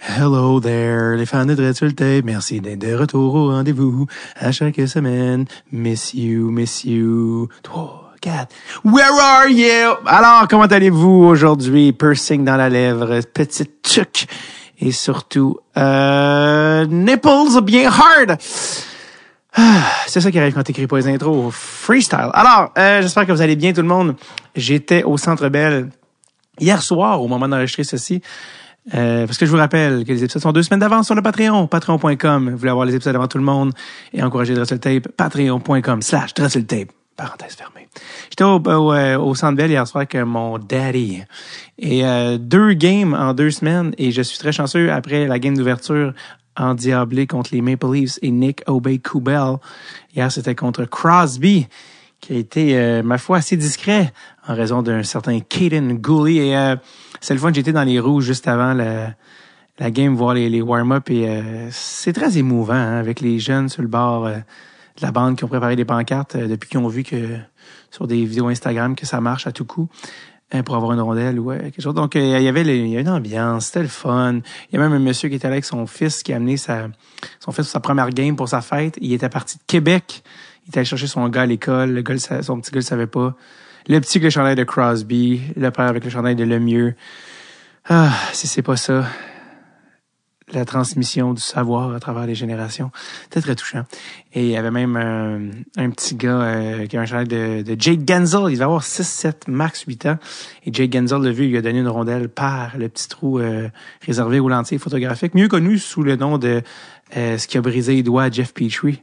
Hello there, les fans de Dread sur le tape. Merci d'être de retour au rendez-vous à chaque semaine. Miss you. 3, 4. Where are you? Alors, comment allez-vous aujourd'hui? Piercing dans la lèvre, petite tuque et surtout, nipples bien hard. C'est ça qui arrive quand t'écris pas les intros. Freestyle. Alors, j'espère que vous allez bien tout le monde. J'étais au Centre Bell hier soir au moment d'enregistrer ceci. Parce que je vous rappelle que les épisodes sont 2 semaines d'avance sur le Patreon, patreon.com. Vous voulez avoir les épisodes avant tout le monde et encourager Dread sur le tape, patreon.com/Dread sur le tape. Parenthèse fermée. J'étais au Centre Bell hier soir avec mon daddy. Et 2 games en 2 semaines. Et je suis très chanceux après la game d'ouverture en diablé contre les Maple Leafs et Nick Aubé-Kubel. Hier, c'était contre Crosby, qui a été, ma foi, assez discret en raison d'un certain Caden Gooley. Et c'est le fun, j'étais dans les rouges juste avant la game, voir les warm-up. Et c'est très émouvant, hein, avec les jeunes sur le bord de la bande qui ont préparé des pancartes depuis qu'ils ont vu que sur des vidéos Instagram que ça marche à tout coup pour avoir une rondelle ou quelque chose. Donc, il y avait une ambiance, c'était le fun. Il y a même un monsieur qui était là avec son fils qui a amené son fils pour sa première game pour sa fête. Il était parti de Québec. Il était allé chercher son gars à l'école. Son petit gars le savait pas. Le petit avec le chandail de Crosby. Le père avec le chandail de Lemieux. Ah, si c'est pas ça. La transmission du savoir à travers les générations. C'était très touchant. Et il y avait même un petit gars qui a un chandail de Jake Gensel. Il devait avoir 6, 7, max 8 ans. Et Jake Gensel l'a vu, il lui a donné une rondelle par le petit trou réservé aux lentilles photographiques, mieux connu sous le nom de ce qui a brisé les doigts à Jeff Petrie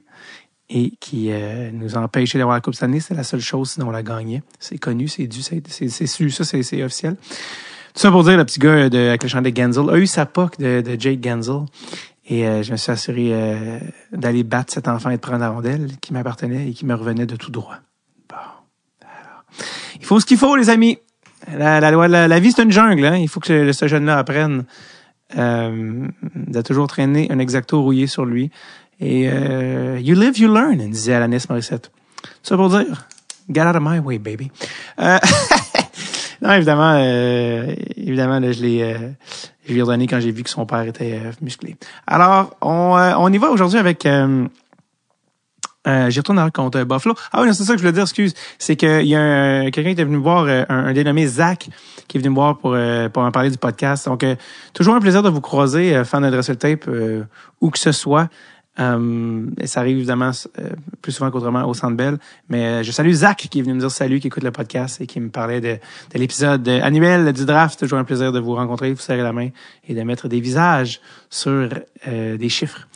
et qui nous a empêché d'avoir la Coupe cette année. C'est la seule chose, sinon on la gagnait. C'est connu, c'est dû, c'est su, ça c'est officiel. Tout ça pour dire, le petit gars avec le chandail de Gensel a eu sa POC de Jake Gensel. Et je me suis assuré d'aller battre cet enfant et de prendre la rondelle qui m'appartenait et qui me revenait de tout droit. Bon, alors, il faut ce qu'il faut, les amis. La vie, c'est une jungle. Hein? Il faut que ce jeune-là apprenne de toujours traîner un Exacto rouillé sur lui. Et you live, you learn, disait Alanis Morissette. Tout ça pour dire, get out of my way, baby. Non, évidemment, là, je lui ai redonné quand j'ai vu que son père était musclé. Alors, on y va aujourd'hui avec... j'y retourne contre Buffalo. Ah oui, c'est ça que je voulais dire, excuse. C'est qu'il y a quelqu'un qui était venu me voir, un dénommé Zach, qui est venu me voir pour en parler du podcast. Donc, toujours un plaisir de vous croiser, fan de Dread sur le tape, où que ce soit. Ça arrive évidemment plus souvent qu'autrement au Centre Bell, mais je salue Zach qui est venu me dire salut, qui écoute le podcast et qui me parlait de l'épisode annuel du draft. Toujours un plaisir de vous rencontrer, de vous serrer la main et de mettre des visages sur des chiffres.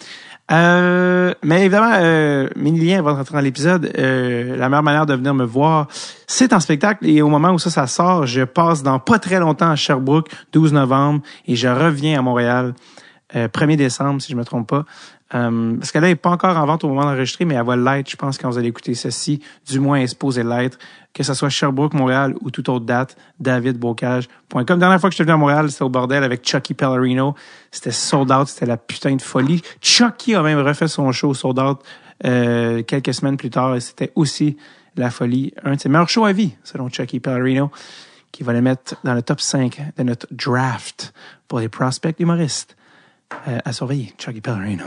Mais évidemment, mini-lien avant de rentrer dans l'épisode, la meilleure manière de venir me voir, c'est en spectacle, et au moment où ça sort, je passe dans pas très longtemps à Sherbrooke, 12 novembre, et je reviens à Montréal 1er décembre, si je me trompe pas. Parce qu'elle n'est pas encore en vente au moment d'enregistrer, mais elle va l'être, je pense, quand vous allez écouter ceci. Du moins, elle est supposée l'être. Que ce soit Sherbrooke, Montréal ou toute autre date, davidbocage.com. La dernière fois que je suis venu à Montréal, c'était au bordel avec Chucky Pellerino. C'était sold out, c'était la putain de folie. Chucky a même refait son show sold out quelques semaines plus tard, et c'était aussi la folie. Un de ses meilleurs shows à vie, selon Chucky Pellerino, qui va le mettre dans le top 5 de notre draft pour les prospects humoristes. À surveiller, Chucky Pellerino.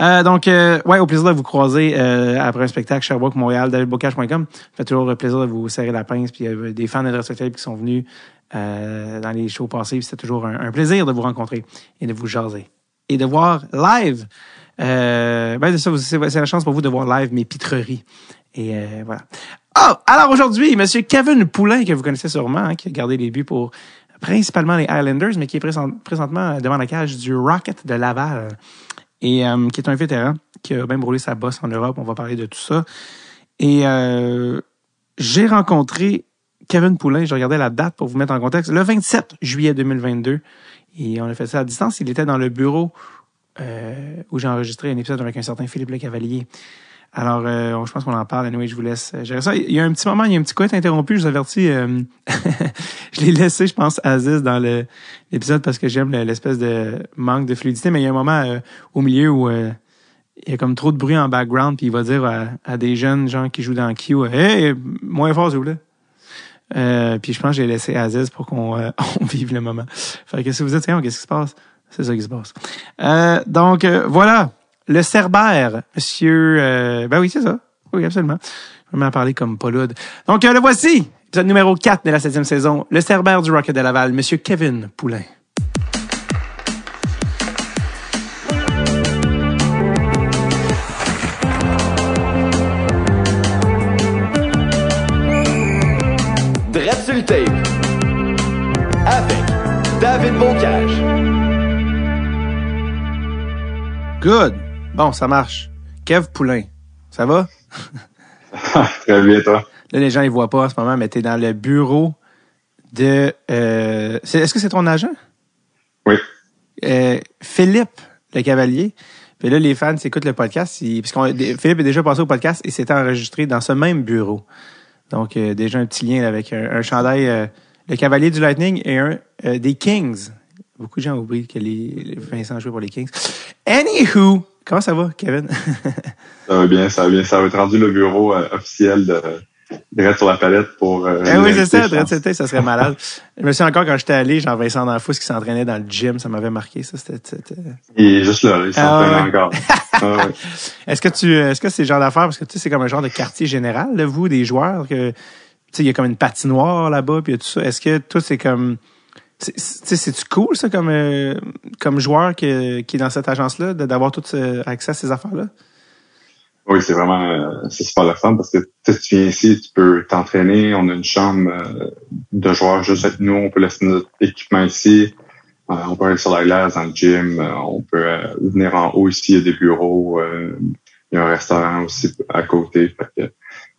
Donc, au plaisir de vous croiser après un spectacle Sherbrooke, Montréal, davidbocage.com. Fait toujours plaisir de vous serrer la pince. Puis il y a des fans de Dread sur le tape qui sont venus dans les shows passés. C'était toujours un plaisir de vous rencontrer et de vous jaser. Et de voir live. C'est la chance pour vous de voir live mes pitreries. Et voilà. Oh! Alors aujourd'hui, monsieur Kevin Poulin, que vous connaissez sûrement, hein, qui a gardé les buts pour principalement les Islanders, mais qui est présentement devant la cage du Rocket de Laval, et qui est un vétéran, qui a même roulé sa bosse en Europe. On va parler de tout ça. Et j'ai rencontré Kevin Poulin, je regardais la date pour vous mettre en contexte, le 27 juillet 2022, et on a fait ça à distance. Il était dans le bureau où j'ai enregistré un épisode avec un certain Philippe Le Cavalier. Alors, je pense qu'on en parle. Anyway, je vous laisse gérer ça. Il y a un petit moment, il y a un petit coin interrompu. Je vous avertis, je l'ai laissé, je pense, Aziz dans l'épisode parce que j'aime l'espèce de manque de fluidité. Mais il y a un moment au milieu où il y a comme trop de bruit en background, puis il va dire à des jeunes gens qui jouent dans Q, hey, moins fort, s'il vous plaît. Puis je pense que j'ai laissé Aziz pour qu'on on vive le moment. Fait que si vous dites, tiens, qu'est-ce qui se passe? C'est ça qui se passe. Donc, voilà. Le Cerbère, monsieur... ben oui, c'est ça. Oui, absolument. Je vais m'en parler comme Pauloud. Donc, le voici. Épisode numéro 4 de la 7e saison. Le Cerbère du Rocket de Laval, monsieur Kevin Poulain. Drette sur le tape. Avec David Bocage. Good. Bon, ça marche. Kev Poulain. Ça va? Très bien, toi. Là, les gens, ils voient pas en ce moment, mais t'es dans le bureau de... est-ce que c'est ton agent? Oui. Philippe Le Cavalier. Puis là, les fans s'écoutent le podcast. Philippe est déjà passé au podcast et s'était enregistré dans ce même bureau. Donc, déjà un petit lien là, avec un chandail Le Cavalier du Lightning et un des Kings. Beaucoup de gens oublient que Vincent jouait pour les Kings. Anywho, comment ça va, Kevin? Ça va bien, ça va bien. Ça va être rendu le bureau officiel de Drette sur la palette pour... oui, c'est ça, Drette sur le tape, ça serait malade. Je me souviens encore quand j'étais allé, Jean-Vincent D'Anfous qui s'entraînait dans le gym, ça m'avait marqué, ça. Il est juste là, il s'entraîne encore. Ouais. Est-ce que c'est le genre d'affaire, parce que tu sais, c'est comme un genre de quartier général, là, vous, des joueurs, que, tu sais, il y a comme une patinoire là-bas, puis tout ça. Est-ce que toi, c'est comme... C'est-tu cool, ça, comme joueur qui est dans cette agence-là, d'avoir tout accès à ces affaires-là? Oui, c'est vraiment, c'est super le fun parce que tu viens ici, tu peux t'entraîner, on a une chambre de joueurs juste avec nous, on peut laisser notre équipement ici, on peut aller sur la glace dans le gym, on peut venir en haut ici, il y a des bureaux, il y a un restaurant aussi à côté, fait que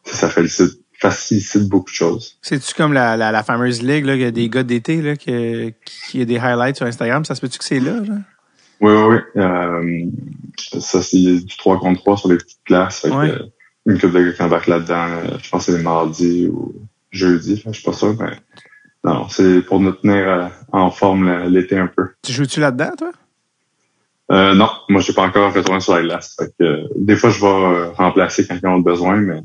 ça facilite beaucoup de choses. C'est-tu comme la fameuse ligue, là, qu'il y a des gars d'été, là, qui a des highlights sur Instagram, ça se peut-tu que c'est là, genre? Oui. Ça, c'est du 3 contre 3 sur les petites places. Ouais. Une couple de gars qui embarquent là-dedans. Je pense que c'est les mardis ou jeudi. Je suis pas sûr, mais non, c'est pour nous tenir en forme l'été un peu. Tu joues-tu là-dedans, toi? Non, moi, j'ai pas encore retourné sur la glace. Fait que, des fois, je vais remplacer quand ils ont besoin, mais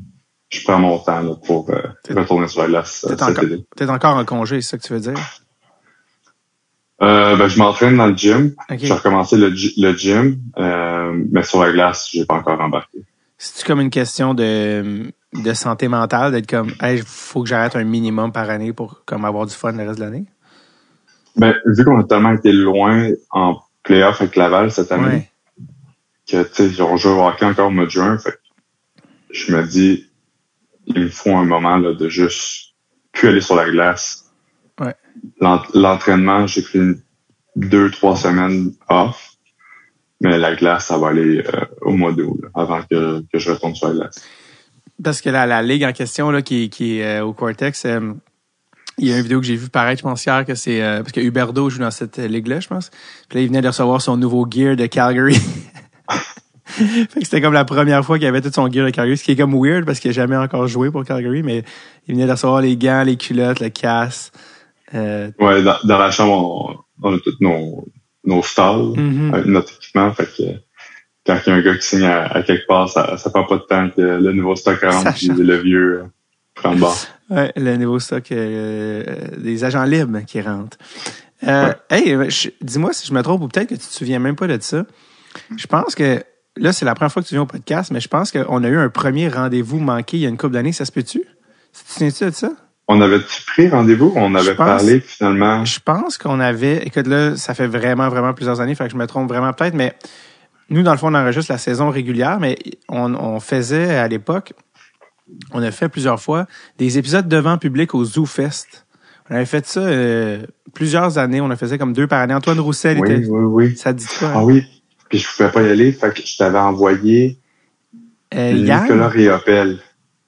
je prends mon temps là, pour retourner sur la glace cet été. T'es encore en congé, c'est ça que tu veux dire? Je m'entraîne dans le gym. Okay. J'ai recommencé le gym, mais sur la glace, j'ai pas encore embarqué. C'est-tu comme une question de santé mentale, d'être comme, hey, faut que j'arrête un minimum par année pour comme avoir du fun le reste de l'année? Vu qu'on a tellement été loin en playoff avec Laval cette année, que tu sais, on joue au hockey encore au mois de juin, fait je me dis, il me faut un moment là, de juste plus aller sur la glace. Ouais. L'entraînement, j'ai pris 2-3 semaines off, mais la glace, ça va aller au mois d'août, avant que je retourne sur la glace. Parce que la ligue en question là, qui est au Cortex, il y a une vidéo que j'ai vue paraître, je pense hier, que c'est parce que Huberdeau joue dans cette ligue-là, je pense. Puis là, il venait de recevoir son nouveau gear de Calgary. Fait que c'était comme la première fois qu'il avait tout son gear de Calgary, ce qui est comme weird parce qu'il n'a jamais encore joué pour Calgary, mais il venait de recevoir les gants, les culottes, le casque. Ouais, dans la chambre, on a tous nos stalls, avec notre équipement. Fait que quand il y a un gars qui signe à quelque part, ça prend pas de temps que le nouveau stock rentre puis le vieux prend le bord. Ouais, le nouveau stock des agents libres qui rentrent. Hey, dis-moi si je me trompe ou peut-être que tu te souviens même pas de ça. Je pense que là, c'est la première fois que tu viens au podcast, mais je pense qu'on a eu un premier rendez-vous manqué il y a une couple d'années. Ça se peut-tu? Tu te souviens-tu de ça? On avait-tu pris rendez-vous? On avait parlé finalement. Je pense qu'on avait... Écoute, là, ça fait vraiment, vraiment plusieurs années, fait que je me trompe vraiment peut-être, mais nous, dans le fond, on enregistre la saison régulière, mais on faisait à l'époque, on a fait plusieurs fois des épisodes devant public au Zoo Fest. On avait fait ça plusieurs années. On a fait comme 2 par année. Antoine Roussel était... Oui. Ça te dit quoi? Ah oui. Puis je pouvais pas y aller, fait que je t'avais envoyé Nicolas Réopel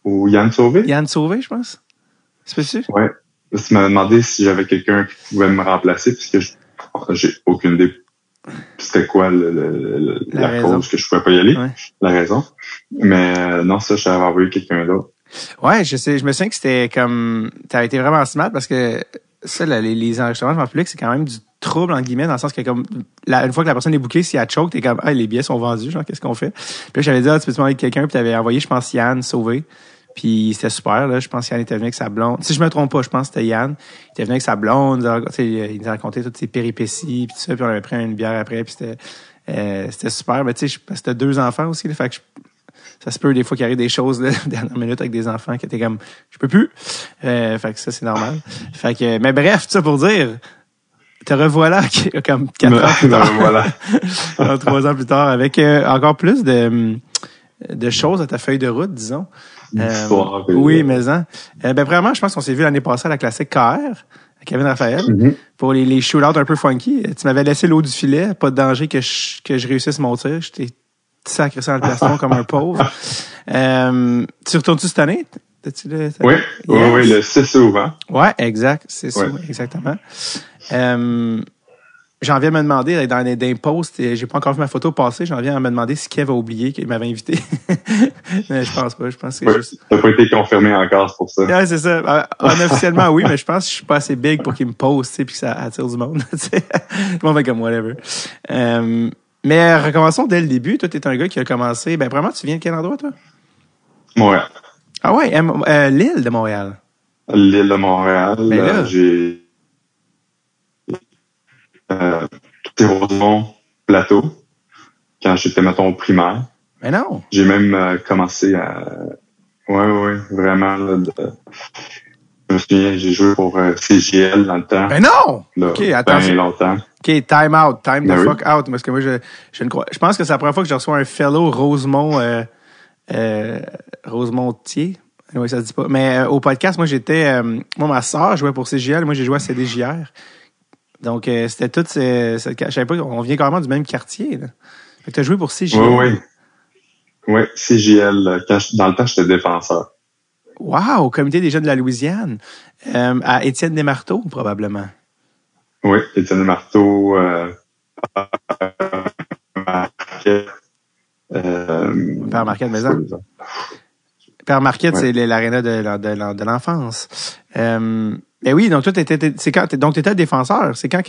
ou Yann Sauvé. Yann Sauvé, je pense. C'est possible? Ouais. Tu m'avais demandé si j'avais quelqu'un qui pouvait me remplacer, puisque j'ai aucune idée c'était quoi la cause que je pouvais pas y aller, la raison. Mais non, ça, je t'avais envoyé quelqu'un d'autre. Ouais, je sais. Je me souviens que c'était comme... T'as été vraiment smart parce que ça, les enregistrements en public, c'est quand même du trouble, entre guillemets, dans le sens que comme une fois que la personne est bookée, si elle choke, t'es comme, les billets sont vendus, genre, qu'est-ce qu'on fait? Puis là, j'avais dit, tu peux te demander quelqu'un, puis t'avais envoyé, je pense, Yann Sauvé. Puis c'était super, là. Je pense qu'Yann était venu avec sa blonde. Si je me trompe pas, je pense que c'était Yann. Il était venu avec sa blonde. Il nous a raconté toutes ses péripéties, puis tout ça. Puis on avait pris une bière après, puis c'était super. Mais tu sais, c'était 2 enfants aussi, là. Fait que ça se peut des fois qu'il arrive des choses, là, dernière minute avec des enfants qui étaient comme, je peux plus. Fait que ça, c'est normal. Fait que, mais bref, tout ça pour dire, te revoilà comme 4 ans plus tard. Voilà. 3 ans plus tard, avec encore plus de choses à ta feuille de route, disons. L'histoire, Oui, mais hein. Premièrement, je pense qu'on s'est vu l'année passée à la classique KR, à Kevin Raphaël, pour les shootouts un peu funky. Tu m'avais laissé l'eau du filet, pas de danger que je réussisse mon tir. J'étais sacré ça dans le plastron comme un pauvre. Tu retournes-tu cette année? Oui, le 6 août. Ouais, exact. C'est ça, exactement. J'en viens à me demander, dans les posts, j'ai pas encore vu ma photo passer, j'en viens à me demander si Kev a oublié qu'il m'avait invité. Mais je pense pas, je pense que c'est juste... Ça n'a pas été confirmé encore, c'est pour ça. Ouais, c'est ça. Unofficiellement, oui, mais je pense que je suis pas assez big pour qu'il me poste, tu sais, puis que ça attire du monde, tu sais. Tout le monde fait comme whatever. Mais recommençons dès le début. Toi, t'es un gars qui a commencé... vraiment, tu viens de quel endroit, toi? Montréal. Ah ouais, l'île de Montréal. L'île de Montréal, j'ai... Rosemont Plateau, quand j'étais, mettons, au primaire. Mais non! J'ai même commencé à... Ouais, vraiment, là, je me souviens, j'ai joué pour CGL dans le temps. Mais non! Là, OK, attends. bien longtemps. OK, time out. Time the fuck out. Parce que moi, je pense que c'est la première fois que je reçois un fellow Rosemontier. Oui, ça se dit pas. Mais au podcast, moi, ma sœur jouait pour CGL. Moi, j'ai joué à CDJR. Donc, c'était tout... je savais pas, on vient carrément du même quartier, là. Fait que t'as joué pour CGL. Oui, CGL. Dans le temps, j'étais défenseur. Wow! Au Comité des jeunes de la Louisiane. À Étienne Desmarteaux, probablement. Oui, Étienne Desmarteaux. Père Marquette Maison. Père Marquette, c'est l'aréna de l'enfance. Mais oui, donc toi, t'étais défenseur. C'est à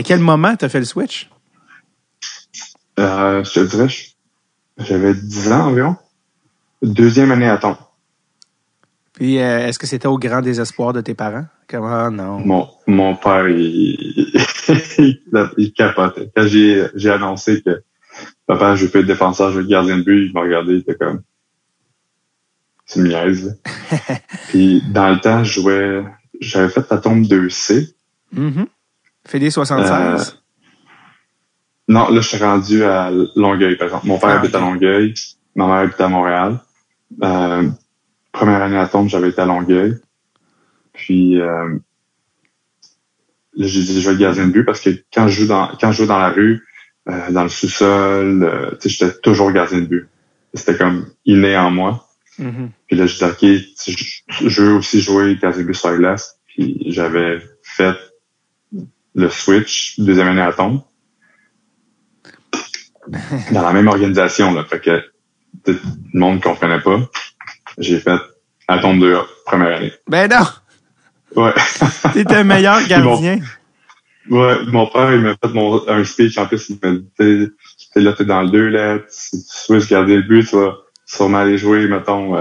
quel moment t'as fait le switch? Je te dirais, j'avais 10 ans environ. 2e année à temps. Puis, est-ce que c'était au grand désespoir de tes parents? Comment? Non. Mon père, il capotait. Quand j'ai annoncé que papa, je veux pas être défenseur, je veux être gardien de but, il m'a regardé, il était comme, tu me niaises. Puis, dans le temps, j'avais fait la tombe 2C. Fédé 76? Non, là, je suis rendu à Longueuil, par exemple. Mon père habite à Longueuil, ma mère habite à Montréal. Première année à tombe, j'avais été à Longueuil. Puis, là, j'ai dit, je vais être gardien de but parce que quand je joue dans la rue, dans le sous-sol, tu sais, j'étais toujours gardien de but. C'était comme inné en moi. Puis là, je dis, OK, je veux aussi jouer gardien de but sur la glace. Puis j'avais fait le switch, 2e année à tombe. Dans la même organisation, là. Fait que le monde ne comprenait pas. J'ai fait à tombe 2A, première année. Ben non! Ouais. T'étais un meilleur gardien. Mon père, il m'a fait un speech, en plus, il m'a dit, t'es dans le 2, là, si tu souhaites garder le but, tu vas sûrement aller jouer, mettons,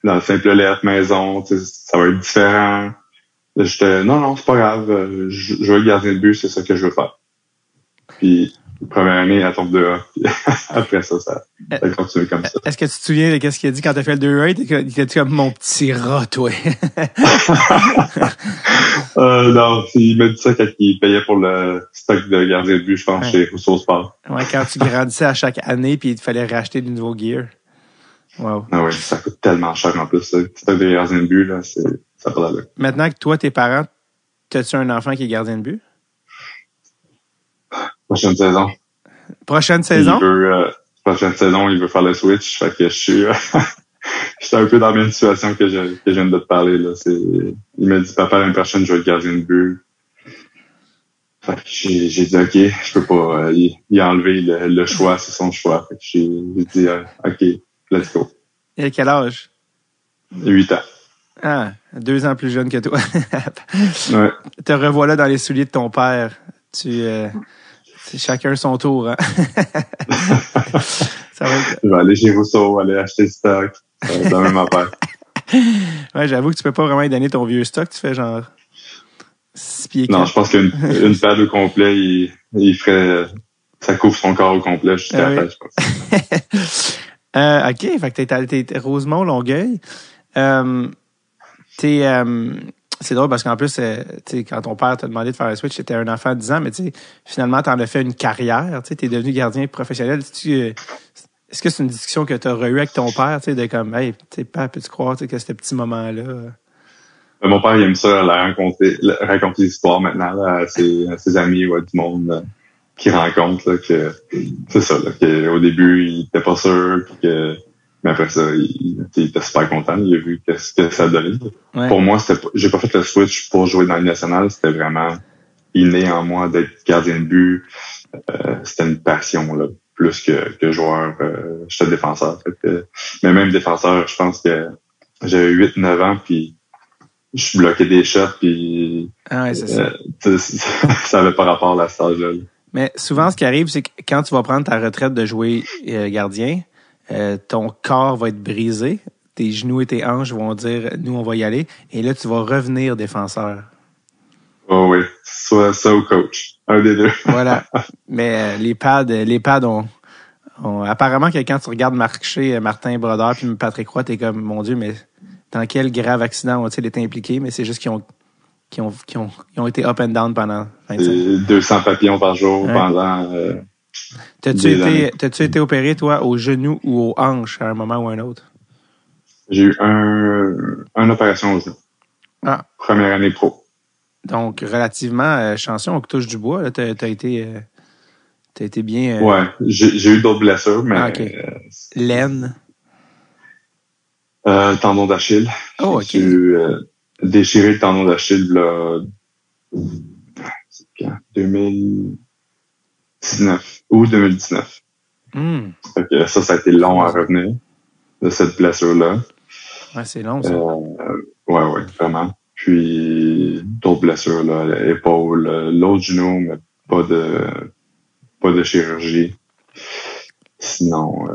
dans le simple lettre, maison, ça va être différent. Là, j'étais, non, c'est pas grave, je veux garder le but, c'est ça que je veux faire. Puis, première année, à tombe 2A. Après ça a continué comme ça. Est-ce que tu te souviens de ce qu'il a dit quand t'as fait le 2A? Il était comme mon petit rat, toi. Non, il m'a dit ça quand il payait pour le stock de gardien de but, je pense, chez Rousseau Sport. Ouais, quand tu grandissais à chaque année puis il te fallait racheter du nouveau gear. Wow. Ah oui, ça coûte tellement cher en plus. Le stock de gardien de but, là, ça pas d'allure. Maintenant que toi, tes parents, t'as-tu un enfant qui est gardien de but? Prochaine saison. Prochaine saison? Prochaine saison, il veut faire le switch. Fait que je suis un peu dans la même situation que je viens de te parler, là. Il m'a dit, papa, l'année prochaine, je vais être gardien de but. Fait que j'ai dit, OK, je peux pas, il a enlevé le choix, c'est son choix. Fait que j'ai dit, OK, let's go. Et à quel âge? 8 ans. Ah, 2 ans plus jeune que toi. Ouais. Te revoilà dans les souliers de ton père. C'est chacun son tour, hein? Je vais aller chez Rousseau, aller acheter le stock. C'est la même affaire. Ouais, j'avoue que tu peux pas vraiment lui donner ton vieux stock. Tu fais genre 6 pieds 4. Non, je pense qu'une pad au complet, il ferait... Ça couvre son corps au complet jusqu'à la pad, je pense. OK, fait que t'es Rosemont, Longueuil. C'est drôle parce qu'en plus, quand ton père t'a demandé de faire un switch, t'étais un enfant de 10 ans, mais finalement, t'en as fait une carrière. T'es devenu gardien professionnel. Est-ce que c'est une discussion que tu as eue avec ton père, de comme, hey, père, peux-tu croire que ce petit moment-là... Mon père, il aime ça, raconter l'histoire maintenant là, à ses amis ou à du monde qu'il rencontre. Là, que c'est ça, là, qu'au début, il était pas sûr, puis mais après ça, il était super content. Il a vu ce que ça donnait. Ouais. Pour moi, j'ai pas fait le switch pour jouer dans la Ligue nationale. C'était vraiment inné en moi d'être gardien de but. C'était une passion, là, plus que joueur. J'étais défenseur. Mais même défenseur, je pense que j'avais 8-9 ans, puis je bloquais des shots, puis c'est ça. Ça avait pas rapport à la stage-là. Mais souvent, ce qui arrive, c'est que quand tu vas prendre ta retraite de jouer gardien, ton corps va être brisé, tes genoux et tes hanches vont dire « nous, on va y aller », et là, tu vas revenir défenseur. Oh oui, soit ça ou coach, un des deux. Voilà, mais les pads ont apparemment que quand tu regardes marcher Martin Brodeur puis Patrick Roy, t'es comme « mon Dieu, mais dans quel grave accident ont-ils été impliqués? » Mais c'est juste qu'ils ont été up and down pendant 25. 200 papillons par jour pendant... T'as-tu été opéré, toi, au genou ou aux hanches à un moment ou à un autre? J'ai eu une opération au genou. Ah. Première année pro. Donc, relativement chanceux, on touche du bois. T'as été bien... Ouais, j'ai eu d'autres blessures, mais... okay. Laine? Tendon d'Achille. Oh, OK. J'ai déchiré le tendon d'Achille, là... 2019 ou 2019. Fait que ça a été long à revenir de cette blessure-là. Ouais, c'est long, ça. Ouais, vraiment. Puis d'autres blessures, là, l'épaule, l'autre genou, mais pas de chirurgie. Sinon,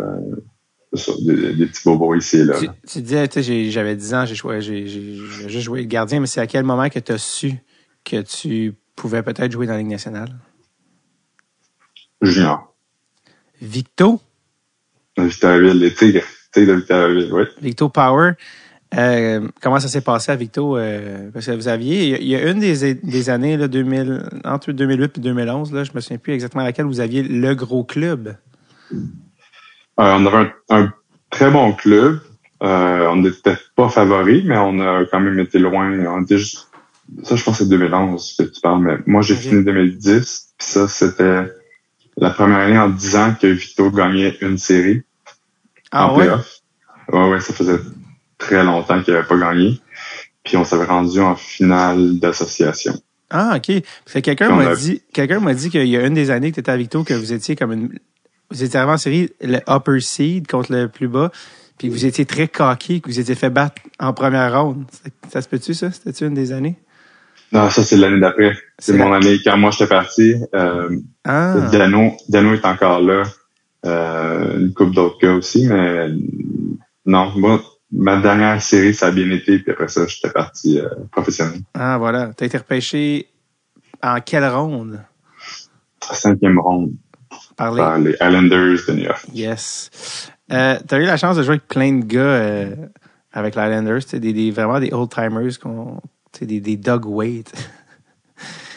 c'est ça, des petits bobos ici et là. Tu disais, j'avais 10 ans, j'ai juste joué le gardien, mais c'est à quel moment que tu as su que tu pouvais peut-être jouer dans la Ligue nationale? Junior. Victo? Victoriaville, les Tigres de Victoriaville, oui. Victo Power. Comment ça s'est passé à Victo? Parce que vous aviez, il y a une des années, là, entre 2008 et 2011, là, je me souviens plus exactement à laquelle vous aviez le gros club. On avait un très bon club. On n'était pas favoris, mais on a quand même été loin. On était juste, ça, je pense que c'est 2011 que tu parles, mais moi, j'ai fini 2010, puis ça, c'était la première année en 10 ans que Victo gagnait une série en playoff. Ouais, ça faisait très longtemps qu'il n'avait pas gagné. Puis on s'avait rendu en finale d'association. Ah, OK. Parce que quelqu'un m'a dit qu'il y a une des années que tu étais à Victo, que vous étiez vous étiez arrivé en série, le upper seed contre le plus bas, puis vous étiez très cocky, que vous étiez fait battre en première ronde. Ça se peut-tu, ça? C'était-tu une des années? Non, ça, c'est l'année d'après. C'est mon année. Quand moi, j'étais parti, Dano est encore là. Une couple d'autres gars aussi, mais non, moi, ma dernière série, ça a bien été, puis après ça, j'étais parti professionnel. Ah, voilà. T'as été repêché en quelle ronde? 5e ronde. Par les Islanders de New York. Yes. T'as eu la chance de jouer avec plein de gars avec les Islanders, vraiment des old-timers, des Doug Weight.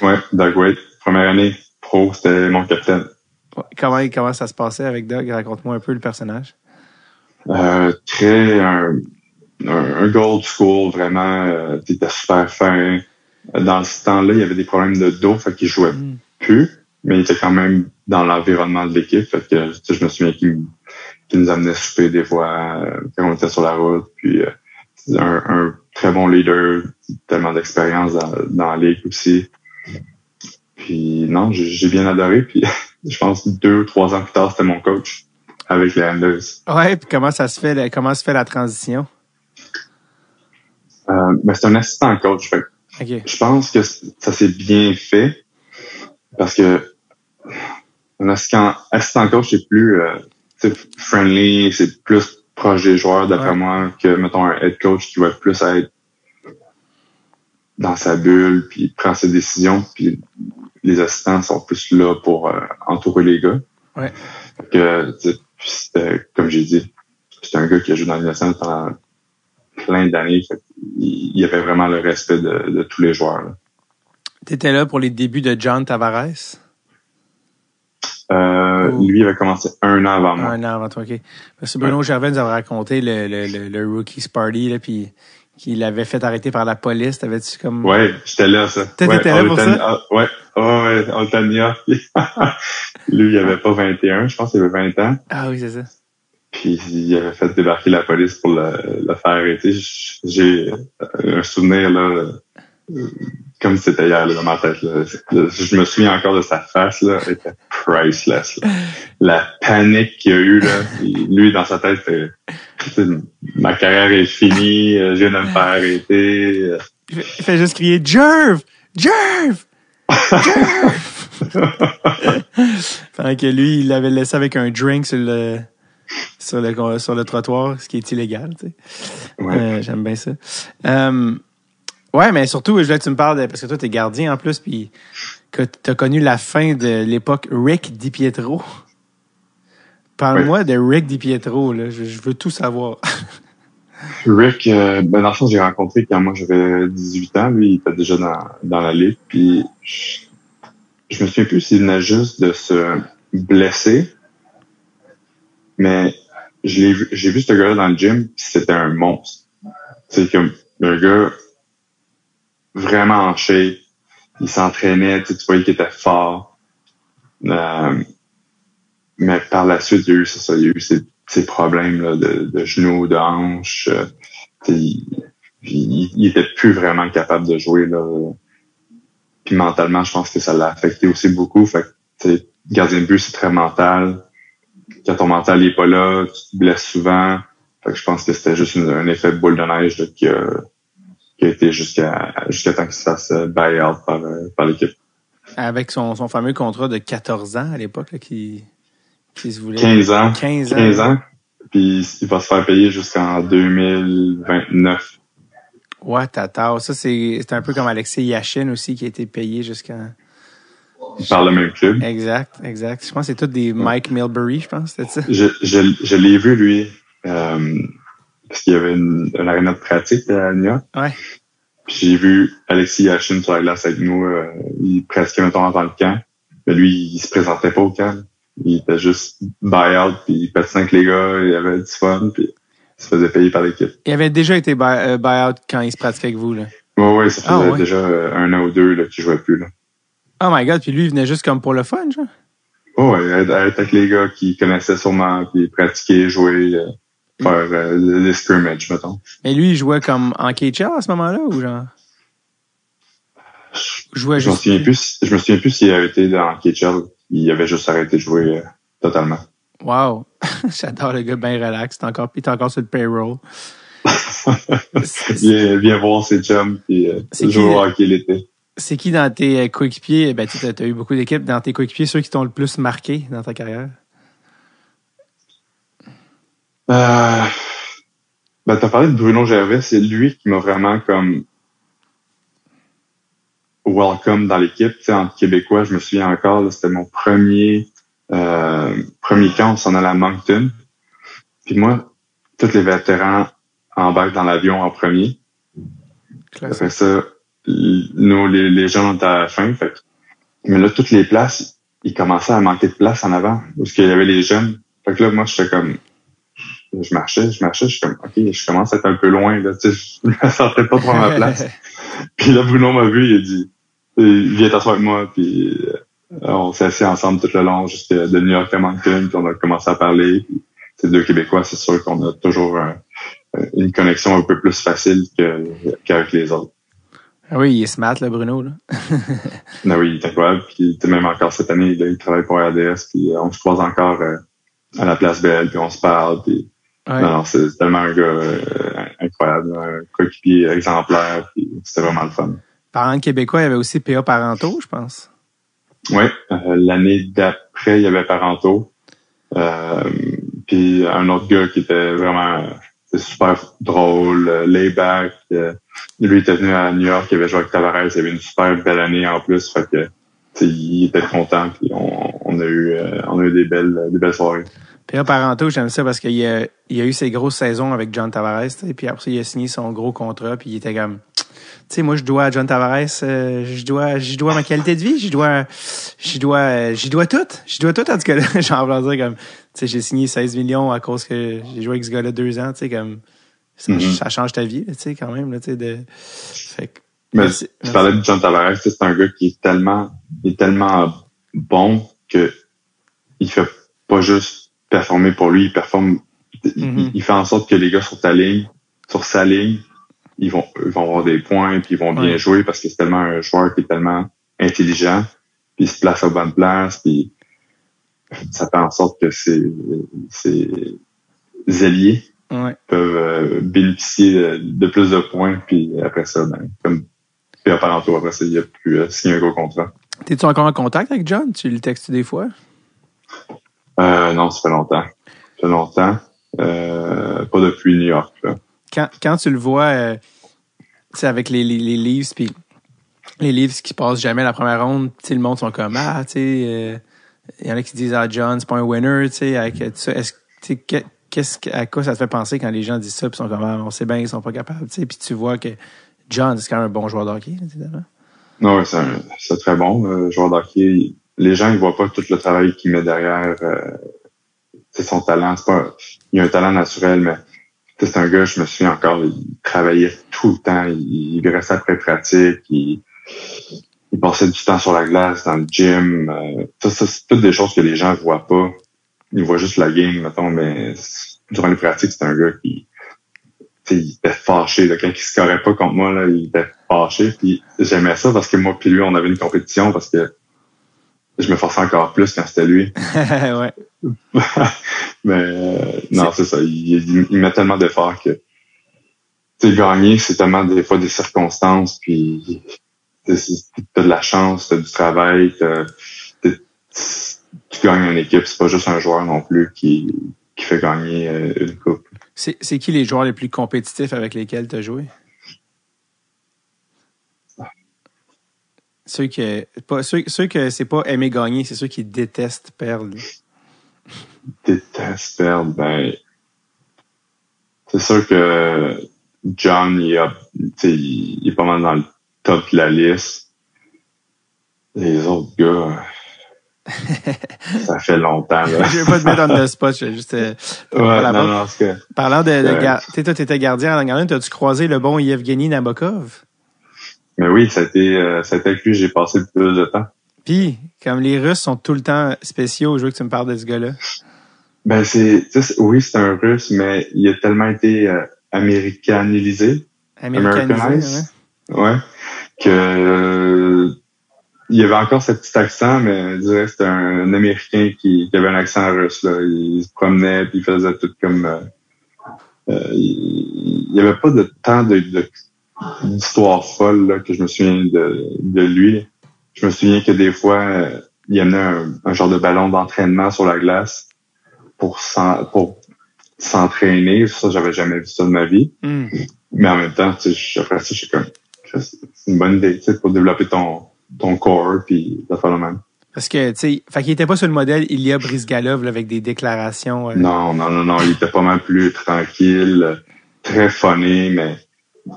Ouais, Doug Weight. Première année pro, c'était mon capitaine. Comment ça se passait avec Doug? Raconte-moi un peu le personnage. Un gold school, vraiment. T'étais super fin. Dans ce temps-là, il y avait des problèmes de dos, fait qu'il jouait plus, mais il était quand même dans l'environnement de l'équipe. Fait que je me souviens qu'il nous amenait souper des fois quand on était sur la route. Puis un très bon leader, tellement d'expérience dans la ligue aussi. Puis non, j'ai bien adoré. Puis je pense 2 ou 3 ans plus tard, c'était mon coach avec les Islanders. Ouais, puis comment se fait la transition? C'est un assistant coach. Fait okay. Je pense que ça s'est bien fait parce que un assistant coach, c'est plus friendly, c'est plus proche des joueurs, d'après Ouais. moi, que, mettons, un head coach qui va plus être dans sa bulle, puis il prend ses décisions, puis les assistants sont plus là pour entourer les gars. Ouais. Fait que, tu sais, puis c'était, comme j'ai dit, c'est un gars qui a joué dans les nationale pendant plein d'années. Fait il y avait vraiment le respect de tous les joueurs. Là. T'étais là pour les débuts de John Tavares? Lui avait commencé 1 an avant moi. Un an avant toi, OK. Parce que Bruno Gervais nous avait raconté le Rookies Party, là, puis qu'il avait fait arrêter par la police. T'avais-tu comme... Ouais, j'étais là, ça. T'étais là pour ça? Ouais, on était à New York. Lui, il avait pas 21, je pense qu'il avait 20 ans. Ah oui, c'est ça. Puis il avait fait débarquer la police pour le faire arrêter. J'ai un souvenir, là, comme si c'était hier, là, dans ma tête. Là. Je me souviens encore de sa face, là, elle était priceless. Là. La panique qu'il y a eu, là. Lui, dans sa tête, ma carrière est finie, je viens de me faire arrêter. Il fait juste crier « Jerv! Jerv! Jerv! » Pendant que lui, il l'avait laissé avec un drink sur le trottoir, ce qui est illégal, tu sais. Ouais. J'aime bien ça. Ouais, mais surtout, je voulais que tu me parles parce que toi, t'es gardien en plus, puis que t'as connu la fin de l'époque Rick DiPietro. Parle-moi de Rick DiPietro, là. Je veux tout savoir. Rick, dans le fond, j'ai rencontré quand moi j'avais 18 ans. Lui, il était déjà dans la ligue. Puis je me souviens plus s'il venait juste de se blesser. Mais j'ai vu ce gars-là dans le gym, puis c'était un monstre. C'est comme un gars vraiment en shape. Il s'entraînait, tu voyais qu'il était fort. Mais par la suite, il y a eu ces problèmes là, de genoux, de hanches. Il était plus vraiment capable de jouer. Là. Puis mentalement, je pense que ça l'a affecté aussi beaucoup. Fait que, gardien de but, c'est très mental. Quand ton mental n'est pas là, tu te blesses souvent. Fait que je pense que c'était juste un effet de boule de neige là, qui a été jusqu'à temps qu'il se fasse buy-out par l'équipe. Avec son fameux contrat de 14 ans à l'époque, là, qui se voulait... 15 ans. 15 ans. Puis il va se faire payer jusqu'en 2029. Ouais, tata. Ça, c'est un peu comme Alexis Yashin aussi, qui a été payé jusqu'à... Par le même club. Exact. Je pense que c'est tous des Mike Milbury, je pense, c'était ça? Je l'ai vu, lui, parce qu'il y avait une aréna de pratique à New York. Ouais. Puis j'ai vu Alexis Yashin sur la glace avec nous. Il pratiquait, mettons, avant le camp. Mais lui, il se présentait pas au camp. Il était juste buy-out, puis il patinait avec les gars, il avait du fun, puis il se faisait payer par l'équipe. Il avait déjà été buy-out quand il se pratiquait avec vous, là? Ouais, ça faisait déjà 1 an ou 2 là, qu'il jouait plus, là. Oh my God, puis lui, il venait juste comme pour le fun, genre? Ouais, être avec les gars qui connaissaient sûrement, puis pratiquer, jouer, faire des scrimmages, mettons. Mais lui, il jouait comme en KHL à ce moment-là, ou genre? Je me souviens plus s'il avait été dans KHL. Il avait juste arrêté de jouer totalement. Wow! J'adore le gars bien relax. Il est encore sur le payroll. Viens voir ses chums puis jouer au hockey l'été. C'est qui dans tes coéquipiers? Ben, tu as eu beaucoup d'équipes. Dans tes coéquipiers, ceux qui t'ont le plus marqué dans ta carrière? T'as parlé de Bruno Gervais. C'est lui qui m'a vraiment comme welcome dans l'équipe. Tu sais, en québécois, je me souviens encore, là, c'était mon premier camp, on s'en allait à Moncton. Puis moi, tous les vétérans embarquent dans l'avion en premier. Classique. Après ça, nous, les jeunes, on était à la fin. Fait. Mais là, toutes les places, il commençait à manquer de place en avant, parce qu'il y avait les jeunes. Fait que là, moi, j'étais comme... Je marchais, je suis comme, OK, je commence à être un peu loin, là, tu sais, je me sentais pas trop à ma place. Puis là, Bruno m'a vu, il a dit, viens t'asseoir avec moi, puis on s'est assis ensemble tout le long, jusqu'à de New York à Moncton, puis on a commencé à parler. Puis, ces deux Québécois, c'est sûr qu'on a toujours une connexion un peu plus facile qu'avec les autres. Ah oui, il est smart, là, Bruno, là. Non, oui, il est incroyable. Puis même encore cette année, là, il travaille pour RDS, puis on se croise encore à la Place Belle, puis on se parle, puis ouais. Non, c'est tellement un gars incroyable, un coéquipier exemplaire, puis c'était vraiment le fun. Parlant de Québécois, il y avait aussi P.A. Parenteau, je pense. Oui, l'année d'après, il y avait Parenteau. Puis Puis un autre gars qui était vraiment super drôle, layback. Lui était venu à New York, il avait joué avec Tavares, il avait une super belle année en plus, fait que il était content, puis on a eu des belles soirées. Puis là, Parenteau, j'aime ça parce qu'il a eu ses grosses saisons avec John Tavares, puis après ça, il a signé son gros contrat, puis il était comme, tu sais, moi, je dois à John Tavares, je dois ma qualité de vie, j'y dois tout. J'y dois tout à ce gars-là. Genre, je veux dire, comme, tu sais, j'ai signé 16 millions à cause que j'ai joué avec ce gars-là 2 ans, tu sais, comme, ça change ta vie, tu sais, quand même, là, tu sais, fait que, mais tu parlais de John Tavares, c'est un gars qui est tellement bon que il fait pas juste performer pour lui, il performe, il fait en sorte que les gars sur sa ligne, ils vont avoir des points, puis ils vont bien jouer parce que c'est tellement un joueur qui est tellement intelligent, puis il se place aux bonnes places, puis ça fait en sorte que ces ailiers peuvent bénéficier de plus de points, puis après ça, comme puis après ça, il a pu signer un gros contrat. T'es-tu encore en contact avec John? Tu le textes des fois? Non, ça fait longtemps. Pas depuis New York, là. Quand tu le vois, avec les Leafs, puis les Leafs qui passent jamais la première ronde, le monde sont comme, tu sais, il y en a qui disent, John, c'est pas un winner, tu sais, avec tout ça. À quoi ça te fait penser quand les gens disent ça, puis sont comme, on sait bien qu'ils sont pas capables, tu sais, puis tu vois que John, c'est quand même un bon joueur de hockey, évidemment. Non, c'est très bon, joueur de hockey. Les gens, ils voient pas tout le travail qu'il met derrière, c'est son talent. Il a un talent naturel, mais c'est un gars, je me souviens encore, il travaillait tout le temps. Il restait après pratique, il passait du temps sur la glace, dans le gym. Ça, c'est toutes des choses que les gens voient pas. Ils voient juste la game, mettons, mais durant les pratiques, c'est un gars qui, il était fâché. Là, quand il scorait pas contre moi, là, il était fâché. Puis j'aimais ça parce que moi puis lui, on avait une compétition parce que je me forçais encore plus quand c'était lui. Ouais. Mais non, c'est ça. Il met tellement d'efforts que gagner, c'est tellement des fois des circonstances, puis t'as de la chance, t'as du travail, tu gagnes une équipe. C'est pas juste un joueur non plus qui fait gagner une coupe. C'est qui les joueurs les plus compétitifs avec lesquels tu as joué? Ceux que c'est pas aimer gagner, c'est ceux qui détestent perdre. Détestent perdre, ben c'est sûr que John, il est pas mal dans le top de la liste. Les autres gars, ça fait longtemps. Là. Je vais pas te mettre dans le spot, je vais juste... Parlant de toi, t'étais gardien à Langarine, t'as-tu croisé le bon Yevgeny Nabokov? Mais oui, ça a été avec lui, j'ai passé le plus de temps. Puis, comme les Russes sont tout le temps spéciaux, je veux que tu me parles de ce gars-là. Ben oui, c'est un Russe, mais il a tellement été américanisé. Américanisé, ouais. Que il y avait encore ce petit accent, mais je dirais que c'était un Américain qui avait un accent russe. Là. Il se promenait, puis il faisait tout comme... il y avait pas de tant d'histoire folle là, que je me souviens de lui. Je me souviens que des fois, il amenait un genre de ballon d'entraînement sur la glace pour s'entraîner. Ça, j'avais jamais vu ça de ma vie. Mais en même temps, après ça, je suis comme, c'est une bonne idée, pour développer ton corps puis de faire le même. Parce que, fait qu'il était pas sur le modèle Ilya Brizgalov là, avec des déclarations. Non, il était pas mal plus tranquille, très funny, mais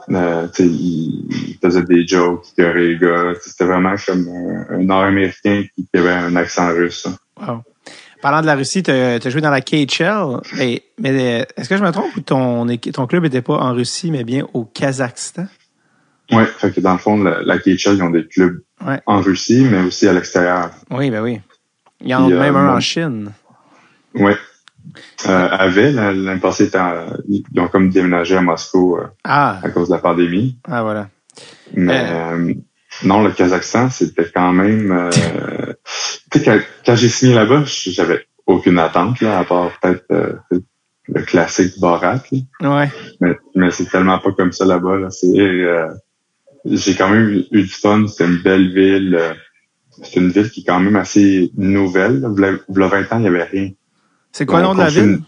il faisait des jokes, il gueurait les gars. C'était vraiment comme un Nord-Américain qui avait un accent russe. Wow. Parlant de la Russie, t'as joué dans la KHL, mais est-ce que je me trompe ou ton club était pas en Russie, mais bien au Kazakhstan? Oui, fait que dans le fond, la KHL, ils ont des clubs en Russie, mais aussi à l'extérieur. Oui, ben oui. Il y en a même un en Chine. Oui. L'année passée, ils ont comme déménagé à Moscou à cause de la pandémie. Ah, voilà. Mais non, le Kazakhstan, c'était quand même... quand j'ai signé là-bas, j'avais aucune attente, là, à part peut-être le classique Borat. Là. Ouais. Mais c'est tellement pas comme ça là-bas. Là. J'ai quand même eu du fun. C'était une belle ville. C'est une ville qui est quand même assez nouvelle. Là. V'là 20 ans, il n'y avait rien. C'est quoi le nom de la ville?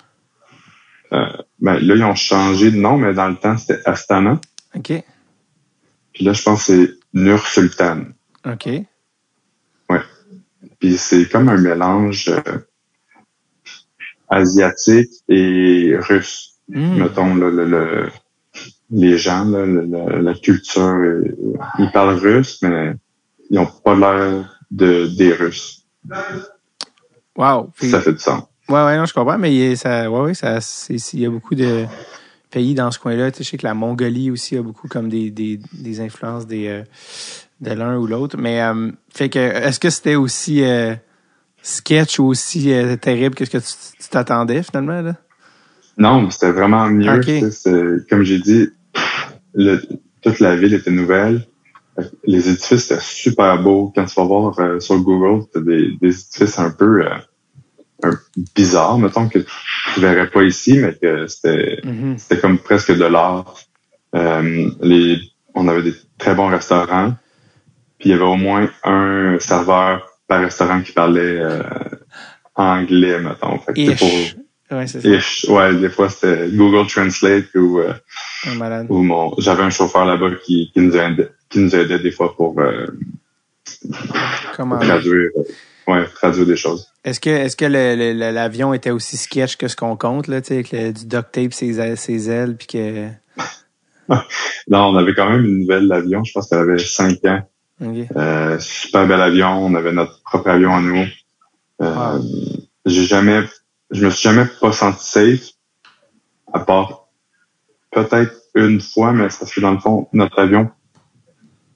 Ben, là, ils ont changé de nom, mais dans le temps, c'était Astana. OK. Puis là, je pense que c'est Nur-Sultan. OK. Ouais. Puis c'est comme un mélange asiatique et russe. Mettons, là, les gens, là, la culture, ils parlent russe, mais ils ont pas l'air des Russes. Wow. Puis, ça fait du sens. Ouais, non, je comprends, mais il y a beaucoup de pays dans ce coin-là. Tu sais, je sais que la Mongolie aussi a beaucoup comme des influences de l'un ou l'autre. Mais fait que est-ce que c'était aussi sketch ou aussi terrible que ce que tu t'attendais finalement là? Non, mais c'était vraiment mieux. Okay. Comme j'ai dit, toute la ville était nouvelle. Les édifices étaient super beaux. Quand tu vas voir sur Google, t'as des édifices un peu bizarres, mettons, que tu verrais pas ici, mais que c'était comme presque de l'art. On avait des très bons restaurants. Puis il y avait au moins un serveur par restaurant qui parlait anglais, mettons. Fait que ouais, c'est ça. Ish. Ouais, des fois c'était Google Translate ou j'avais un chauffeur là-bas qui nous aidait des fois pour traduire des choses. Est-ce que l'avion était aussi sketch que ce qu'on compte là, tu sais, avec du duct tape ses ailes puis que Non, on avait quand même une nouvelle avion, je pense qu'elle avait 5 ans. Okay. Super bel avion, on avait notre propre avion à nous. Je me suis jamais pas senti safe, à part peut-être une fois, mais c'est parce que dans le fond, notre avion,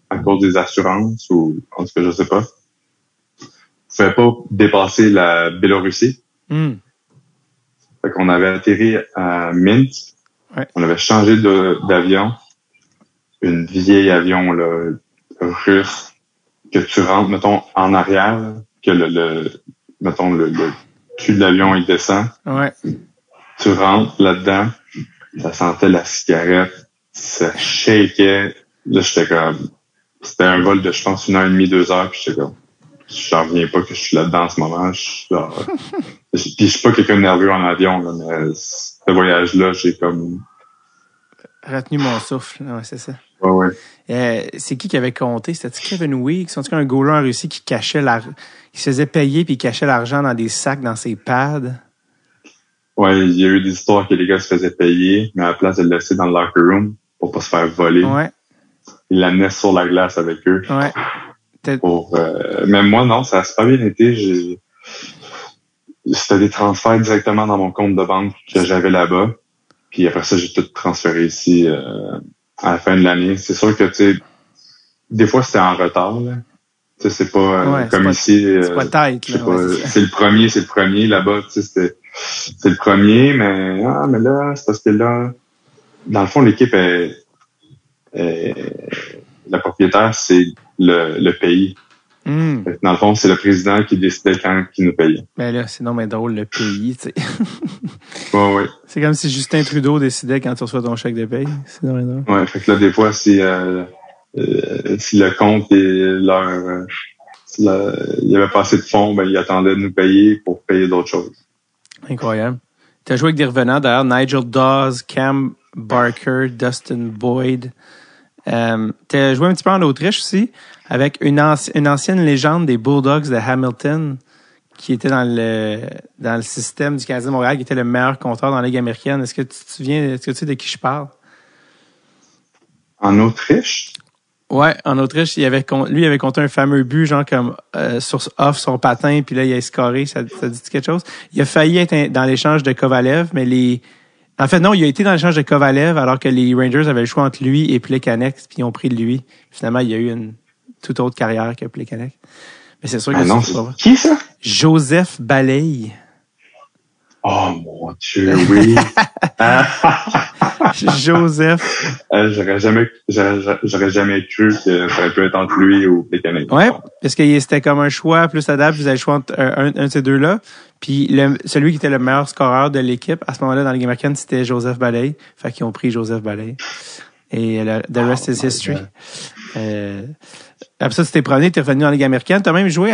à cause des assurances ou en tout cas, je sais pas, pouvait pas dépasser la Biélorussie. Fait qu'on avait atterri à Minsk. Ouais. On avait changé d'avion. Une vieille avion là, russe que tu rentres, mettons, en arrière, là, que le cul de l'avion, il descend. Ouais. Tu rentres là-dedans, ça sentait la cigarette, ça shakeait. Là, j'étais comme... C'était un vol de, je pense, 1h30, 2 heures, puis j'étais comme... J'en reviens pas que je suis là-dedans en ce moment. Puis je suis pas quelqu'un de nerveux en avion, là, mais ce voyage-là, j'ai comme... retenu mon souffle, ouais, c'est ça. Ouais. C'est qui avait compté? C'était Kevin Weeks? En tout cas, un goaler en Russie qui cachait il se faisait payer puis il cachait l'argent dans des sacs dans ses pads. Ouais, il y a eu des histoires que les gars se faisaient payer, mais à la place de le laisser dans le locker room pour pas se faire voler, ils l'amenaient sur la glace avec eux. Ouais. Mais moi, non, ça a super bien été. C'était des transferts directement dans mon compte de banque que j'avais là-bas. Puis après ça, j'ai tout transféré ici à la fin de l'année. C'est sûr que, tu sais, des fois, c'était en retard, là. Tu sais, c'est pas comme ici. C'est pas tight, là. C'est le premier. Là-bas, tu sais, c'est le premier, mais là, c'est parce que là, dans le fond, l'équipe la propriétaire, c'est le pays. Dans le fond, c'est le président qui décidait quand il nous payait. Ben là, c'est non mais drôle, le pays, tu sais. Ouais. C'est comme si Justin Trudeau décidait quand tu reçois ton chèque de paye. C'est non mais drôle. Ouais, fait que là, des fois, si le compte il y avait pas assez de fonds, ben, il attendait de nous payer pour payer d'autres choses. Incroyable. Tu as joué avec des revenants, d'ailleurs, Nigel Dawes, Cam Barker, Dustin Boyd. Tu as joué un petit peu en Autriche aussi, avec une ancienne légende des Bulldogs de Hamilton, qui était dans le système du Canadien de Montréal, qui était le meilleur compteur dans la Ligue américaine. Est-ce que tu te souviens, est-ce que tu sais de qui je parle? En Autriche? Ouais, en Autriche, lui, il avait compté un fameux but, genre comme sur son patin, puis là, il a scoré. Ça dit quelque chose? Il a failli être dans l'échange de Kovalev, mais en fait, non, il a été dans l'échange de Kovalev, alors que les Rangers avaient le choix entre lui et Plekanec, puis ils ont pris lui. Finalement, il a eu une toute autre carrière que Plekanec. Mais c'est sûr que c'est pas vrai. Qui, ça? Joseph Balaye. Oh, mon Dieu, oui. Joseph. J'aurais jamais cru que ça aurait pu être entre lui ou Plekanec. Ouais, parce que c'était comme un choix plus adapté. Vous avez le choix entre un de ces deux-là. Puis celui qui était le meilleur scoreur de l'équipe, à ce moment-là, dans la Ligue américaine, c'était Joseph Balaye. Fait qu'ils ont pris Joseph Balaye. Et the rest is history. Après ça, tu t'es promené, tu es revenu en Ligue américaine. Tu as même joué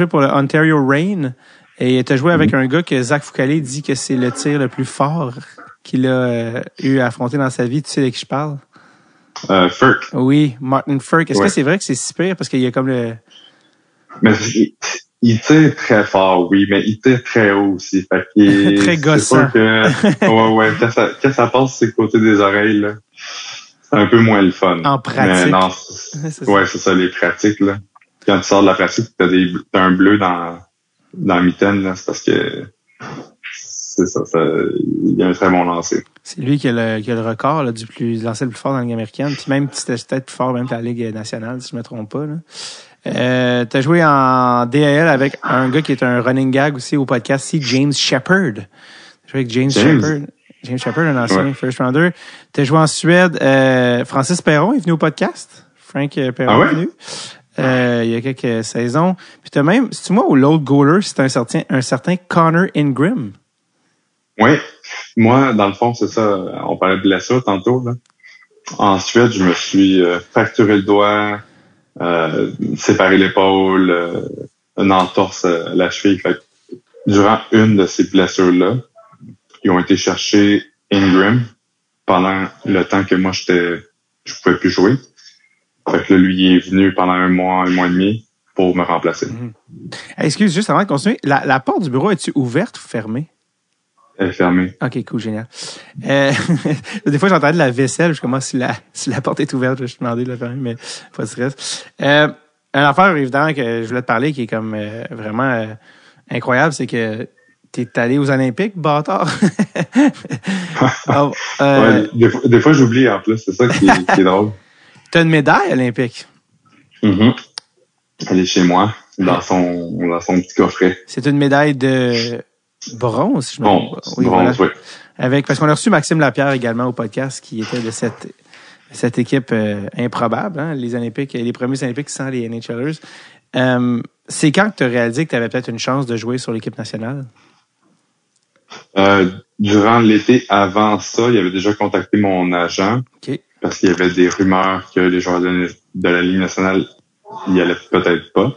pour le Ontario Reign. Et tu as joué avec un gars que Zach Foucalé dit que c'est le tir le plus fort qu'il a eu à affronter dans sa vie. Tu sais de qui je parle? Furk. Oui, Martin Furk. Est-ce que c'est vrai que c'est si pire? Parce qu'il y a comme le... Mais il tire très fort, oui, mais il tire très haut aussi. Fait qu'il très gossant. C'est sûr que, ouais, quand ça passe sur le côté des oreilles, là, c'est un peu moins le fun. En pratique. Mais non, c'est ça, les pratiques, là. Quand tu sors de la pratique, t'as un bleu dans la mitaine, là, c'est parce que c'est ça, il y a un très bon lancer. C'est lui qui a le record là, du lancer le plus fort dans la Ligue américaine. Puis même c'était peut-être plus fort même que la Ligue nationale, si je ne me trompe pas. Tu as joué en DAL avec un gars qui est un running gag aussi au podcast, c'est James Shepard. Tu as joué avec James Shepard. James Shepard, un ancien first rounder. Tu as joué en Suède. Francis Perron est venu au podcast. Frank Perron est venu. Il y a quelques saisons. Puis t'as même, c'est-tu moi ou l'autre goaler, c'est un certain Connor Ingram? Oui. Moi, dans le fond, c'est ça. On parlait de blessure tantôt, là. En Suède, je me suis fracturé le doigt, séparé l'épaule, une entorse à la cheville. Fait que, durant une de ces blessures-là, ils ont été chercher Ingram pendant le temps que moi, je pouvais plus jouer. Fait que là, lui, il est venu pendant un mois et demi pour me remplacer. Mm-hmm. Excuse, juste avant de continuer, la porte du bureau, est-tu ouverte ou fermée? Elle est fermée. OK, cool, génial. Des fois, j'entendais de la vaisselle. Je commence si la porte est ouverte, je vais te demander de la fermer, mais pas de stress. Une affaire, évidemment, que je voulais te parler, qui est comme vraiment incroyable, c'est que t'es allé aux Olympiques, bâtard. Des fois, j'oublie en plus. C'est ça qui est drôle. T'as une médaille olympique. Mm-hmm. Elle est chez moi, dans son petit coffret. C'est une médaille de bronze, si je me trompe pas. Oui, bronze, voilà. Oui. Parce qu'on a reçu Maxime Lapierre également au podcast, qui était de cette équipe improbable, hein, les Olympiques, les premiers Olympiques sans les NHLers. C'est quand que tu as réalisé que tu avais peut-être une chance de jouer sur l'équipe nationale? Durant l'été avant ça, il avait déjà contacté mon agent. Okay. Parce qu'il y avait des rumeurs que les joueurs de la Ligue nationale y allaient peut-être pas.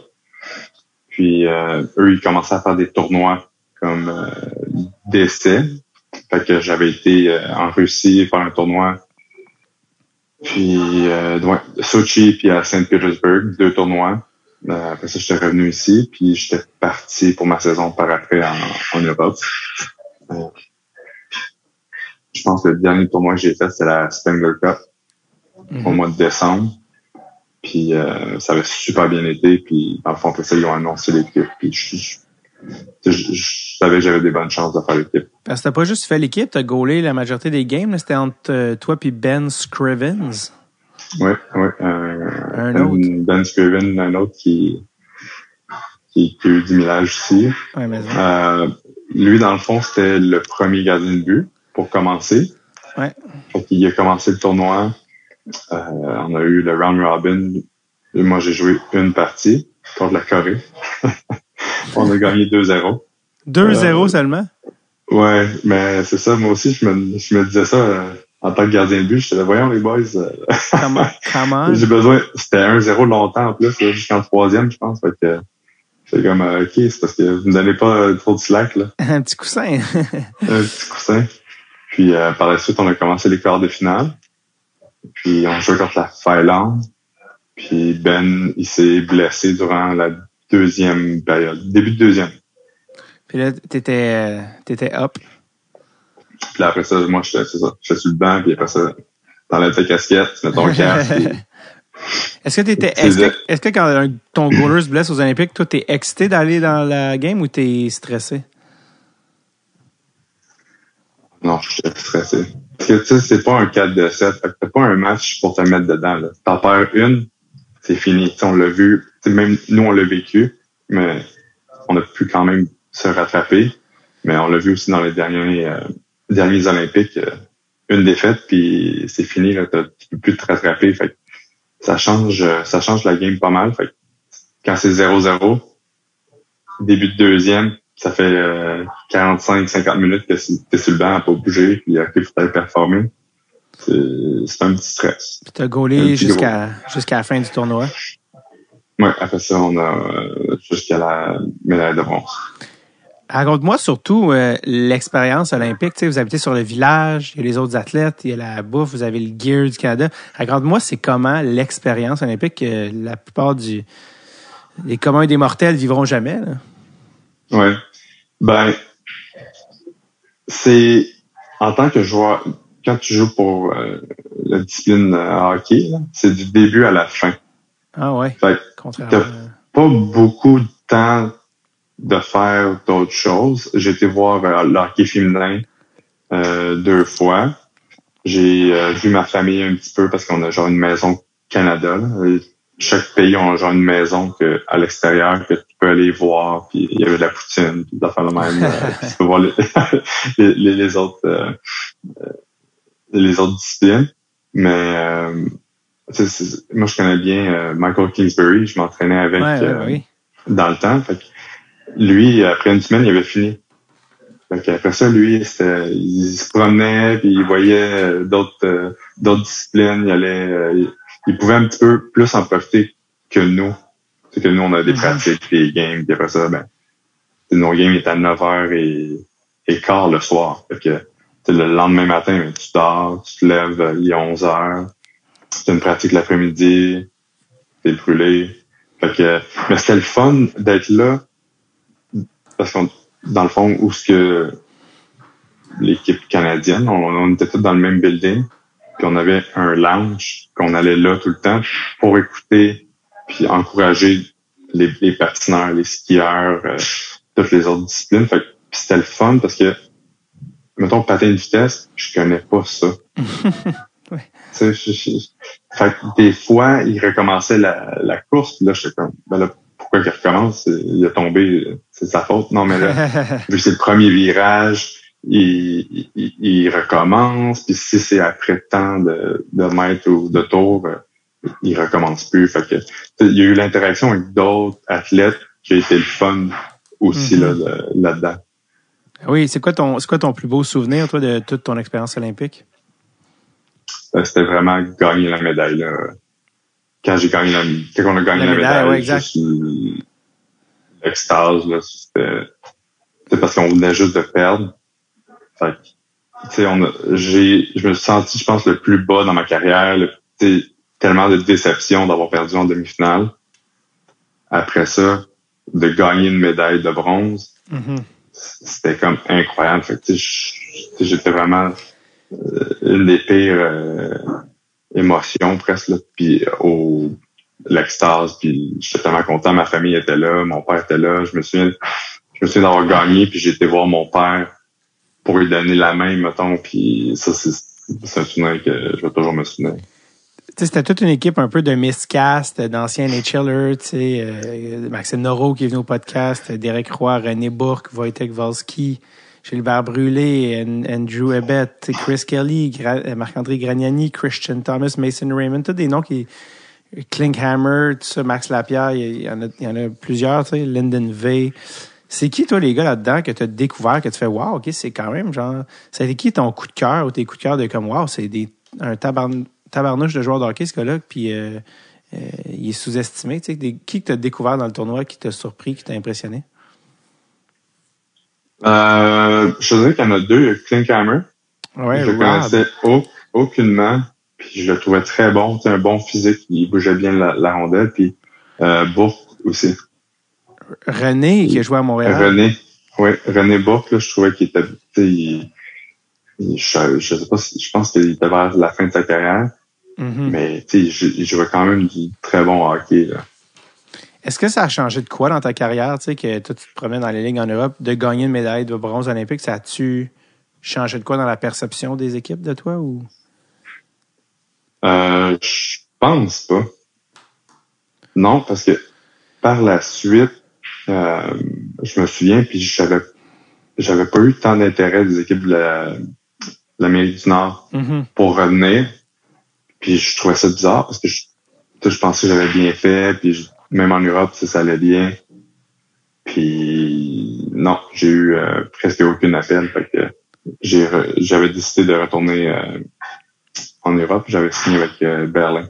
Puis eux, ils commençaient à faire des tournois comme d'essai. Fait que j'avais été en Russie faire un tournoi. Puis Sochi puis à Saint-Pétersbourg, 2 tournois. Après ça, j'étais revenu ici, puis j'étais parti pour ma saison par après en Europe. Je pense que le dernier tournoi que j'ai fait, c'est la Spengler Cup. Au mois de décembre. Puis ça avait super bien été. Puis dans le fond, après ça, ils ont annoncé l'équipe. Puis je savais que j'avais des bonnes chances de faire l'équipe. Parce que t'as pas juste fait l'équipe, t'as gaulé la majorité des games. Là, c'était entre toi et Ben Scrivens. Oui. Un autre. Ben Scrivens, un autre qui a eu du millage aussi. Ouais, mais lui, dans le fond, c'était le premier gardien de but pour commencer. Ouais. Fait qu'il a commencé le tournoi. On a eu le round robin. Et moi, j'ai joué une partie contre la Corée. On a gagné 2-0. 2-0 seulement? Ouais, mais c'est ça. Moi aussi, je me disais ça en tant que gardien de but. J'étais là, voyons les boys. Comment? J'ai besoin. C'était 1-0 longtemps en plus, jusqu'en 3e, je pense. Fait que c'est comme OK, c'est parce que vous me donnez pas trop de slack là. Un petit coussin. Un petit coussin. Puis par la suite, on a commencé les quarts de finale. Puis on jouait contre la Finlande. Puis Ben, il s'est blessé durant la deuxième période. Début de deuxième. Puis là, t'étais up. Puis là, après ça, moi, j'étais sur le banc. Puis après ça, t'enlèves ta casquette, tu mets ton casque. Est-ce que quand ton goaler se blesse aux Olympiques, toi, t'es excité d'aller dans la game ou t'es stressé? Non, j'étais stressé. Parce que, tu sais, c'est pas un 4-7. Fait que t'as pas un match pour te mettre dedans, là. T'en perds une, c'est fini. T'sais, on l'a vu. T'sais, même nous, on l'a vécu. Mais on a pu quand même se rattraper. Mais on l'a vu aussi dans les derniers Olympiques. Une défaite, puis c'est fini, là. Tu peux plus te rattraper. Fait que ça change la game pas mal. Fait que quand c'est 0-0, début de deuxième, ça fait 45-50 minutes que t'es sur le banc à pas bouger, puis il faut aller performer. C'est un petit stress. Puis t'as gaulé jusqu'à la fin du tournoi? Oui, après ça, on a jusqu'à la médaille de bronze. Raconte-moi surtout l'expérience olympique. Tu sais, vous habitez sur le village, il y a les autres athlètes, il y a la bouffe, vous avez le gear du Canada. Raconte-moi, c'est comment l'expérience olympique que la plupart des communs des mortels vivront jamais. Là. Ouais. Ben, c'est en tant que joueur, quand tu joues pour la discipline hockey, là, c'est du début à la fin. Ah ouais. Fait que Contrairement. t'as pas beaucoup de temps de faire d'autres choses. J'ai été voir le hockey féminin 2 fois. J'ai vu ma famille un petit peu parce qu'on a genre une maison Canada. Là. Et chaque pays a genre une maison à l'extérieur que tu peux aller voir. Puis il y avait de la poutine, puis d'affaires de même. Puis tu peux voir les autres disciplines. Mais moi je connais bien Michael Kingsbury. Je m'entraînais avec oui. dans le temps. Fait que lui, après une semaine, il avait fini. Fait après ça, lui, il se promenait, puis il voyait d'autres disciplines. Il pouvait un petit peu plus en profiter que nous. C'est que nous, on a des pratiques, des games, puis après ça, nos games étaient à 9h15 le soir. Fait que le lendemain matin, tu dors, tu te lèves, il est 11h, tu as une pratique l'après-midi, t'es brûlé. Fait que, mais c'était le fun d'être là, parce qu'on dans le fond, où ce que l'équipe canadienne, on était tous dans le même building, puis on avait un lounge qu'on allait là tout le temps pour écouter puis encourager les patineurs, les skieurs, toutes les autres disciplines. Fait que c'était le fun parce que, mettons, patin de vitesse, je connais pas ça. Ouais. Fait que des fois, il recommençait la course, puis là, j'étais comme, pourquoi qu'il recommence? Il a tombé, c'est sa faute. Non, mais là, vu que c'est le premier virage, il recommence, puis si c'est après tant de mètres ou de tours, il recommence plus. Fait que il y a eu l'interaction avec d'autres athlètes qui a été le fun aussi là-dedans. Oui, c'est quoi ton plus beau souvenir, toi, de toute ton expérience olympique? C'était vraiment gagner la médaille, là. Quand on a gagné la médaille, ouais, exact. L'extase, là, c'était parce qu'on venait juste de perdre. Fait que, tu sais, je me suis senti, je pense, le plus bas dans ma carrière, tellement de déception d'avoir perdu en demi-finale. Après ça, de gagner une médaille de bronze, c'était comme incroyable. Fait que, j'étais vraiment une des pires émotions presque, là, puis l'extase, puis j'étais tellement content. Ma famille était là, mon père était là. Je me souviens d'avoir gagné, puis j'ai été voir mon père pour lui donner la main, mettons, puis ça, c'est un souvenir que je vais toujours me souvenir. T'sais, c'était toute une équipe un peu de miscast, d'anciens NHLers, tu sais, Maxime Noreau qui est venu au podcast, Derek Roy, René Bourque, Wojtek Walski, Gilbert Brûlé, Andrew Ebbett, Chris Kelly, Marc-André Gragnani, Christian Thomas, Mason Raymond, tous des noms qui... Klinkhammer, tout ça, Max Lapierre, il y en a plusieurs, tu sais, Lyndon V. C'est qui, toi, les gars là-dedans, que tu as découvert, que tu fais, wow, OK, c'est quand même, genre, ça a été qui ton coup de cœur ou tes coups de cœur de comme, wow, c'est un tabarnouche de joueur de hockey, ce gars-là, puis il est sous-estimé, tu sais, qui que tu as découvert dans le tournoi, qui t'a surpris, qui t'a impressionné? Je dirais qu'il y en a 2, Klinkhammer. Ouais, je le connaissais aucunement. Puis je le trouvais très bon, un bon physique, il bougeait bien la rondelle, puis Bourque aussi. René, qui a joué à Montréal. René Bourque, là, je trouvais qu'il était, je sais pas, je pense qu'il était vers la fin de sa carrière, mais il jouait quand même du très bon hockey, là. Est-ce que ça a changé de quoi dans ta carrière, tu sais, que toi, tu te promènes dans les ligues en Europe, de gagner une médaille de bronze olympique, ça a-tu changé de quoi dans la perception des équipes de toi, ou? Je pense pas. Non, parce que par la suite, je me souviens, puis j'avais pas eu tant d'intérêt des équipes de l'Amérique du Nord pour revenir. Puis je trouvais ça bizarre parce que je pensais que j'avais bien fait, puis même en Europe, ça allait bien. Puis non, j'ai eu presque aucun appel. Fait que j'avais décidé de retourner en Europe. J'avais signé avec Berlin.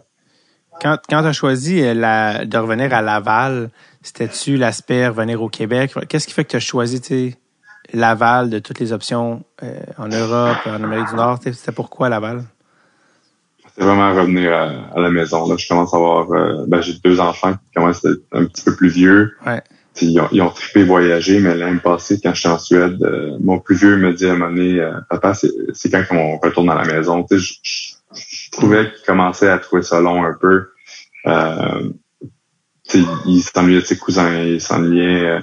Quand tu as choisi de revenir à Laval, c'était-tu l'aspect revenir au Québec? Qu'est-ce qui fait que tu as choisi, tu sais, Laval de toutes les options en Europe, en Amérique du Nord? C'était pourquoi Laval? C'est vraiment revenir à la maison. Là, je commence à avoir... j'ai 2 enfants qui commencent à être un petit peu plus vieux. Ouais. Ils ont trippé voyager, mais l'année passée, quand j'étais en Suède, mon plus vieux me dit à un moment donné, papa, c'est quand qu'on retourne à la maison. Je trouvais qu'il commençait à trouver ça long un peu. Il s'ennuyait de ses cousins, il s'ennuyait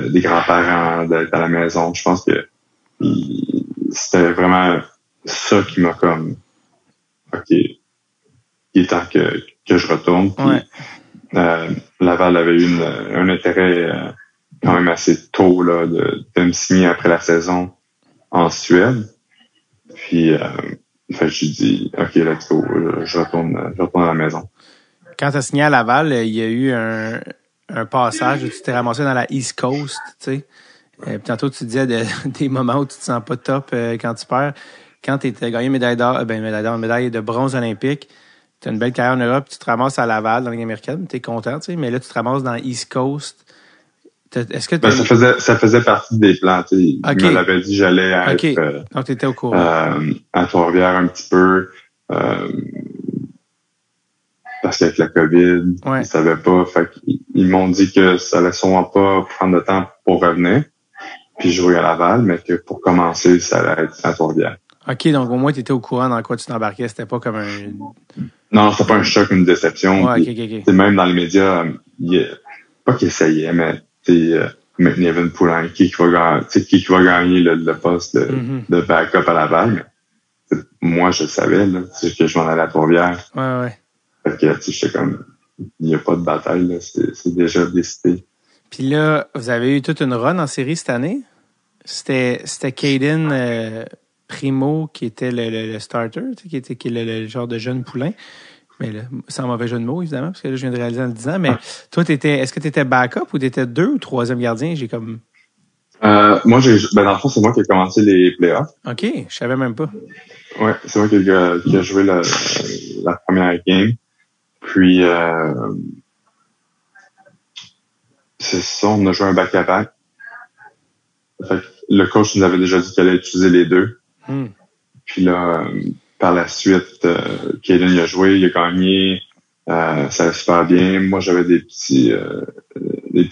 des grands-parents d'être à la maison. Je pense que c'était vraiment ça qui m'a comme OK, il est temps que je retourne. Puis, Ouais. Laval avait eu un intérêt quand même assez tôt là, de me signer après la saison en Suède. Puis j'ai dit OK, let's go, je retourne à la maison. Quand tu as signé à Laval, il y a eu un passage où tu t'es ramassé dans la East Coast, tu sais. Puis tantôt, tu disais des moments où tu te sens pas top quand tu perds. Quand tu as gagné médaille de bronze olympique, tu as une belle carrière en Europe, tu te ramasses à Laval dans la Ligue américaine, tu es content, tu sais, mais là, tu te ramasses dans East Coast. Est-ce que ça faisait partie des plans. Okay. Il me l'avait dit, j'allais être donc, tu étais au courant. À Trois-Rivières un petit peu. Parce qu'avec la COVID, ils savaient pas. Fait qu'ils m'ont dit que ça allait sûrement pas prendre de temps pour revenir, puis jouer à Laval, mais que pour commencer, ça allait être à Trois-Rivières. OK, donc au moins, tu étais au courant dans quoi tu t'embarquais. C'était pas comme un... Non, c'était pas un choc, une déception. Ouais, puis, même dans les médias, pas qu'ils essayaient, mais McNiven Poulain, qui va gagner le poste de backup à Laval. Mais, moi, je le savais, là, que je m'en allais à Trois-Rivières. Ouais. Fait que, j'étais comme, il n'y a pas de bataille, là, c'est déjà décidé. Puis là, vous avez eu toute une run en série cette année. C'était Caden Primo qui était le starter, qui est le genre de jeune poulain. Mais là, sans mauvais jeu de mots, évidemment, parce que là, je viens de réaliser en le disant. Mais toi, est-ce que tu étais backup ou tu étais 2 ou 3e gardien? J'ai comme... Moi, dans le fond, c'est moi qui ai commencé les playoffs. OK, je savais même pas. Ouais, c'est moi qui a joué la première game. Puis, c'est ça, on a joué un back-à-back. Fait que le coach nous avait déjà dit qu'il allait utiliser les 2. Puis là, par la suite, Caden il a joué, il a gagné, ça allait super bien. Moi, j'avais des petits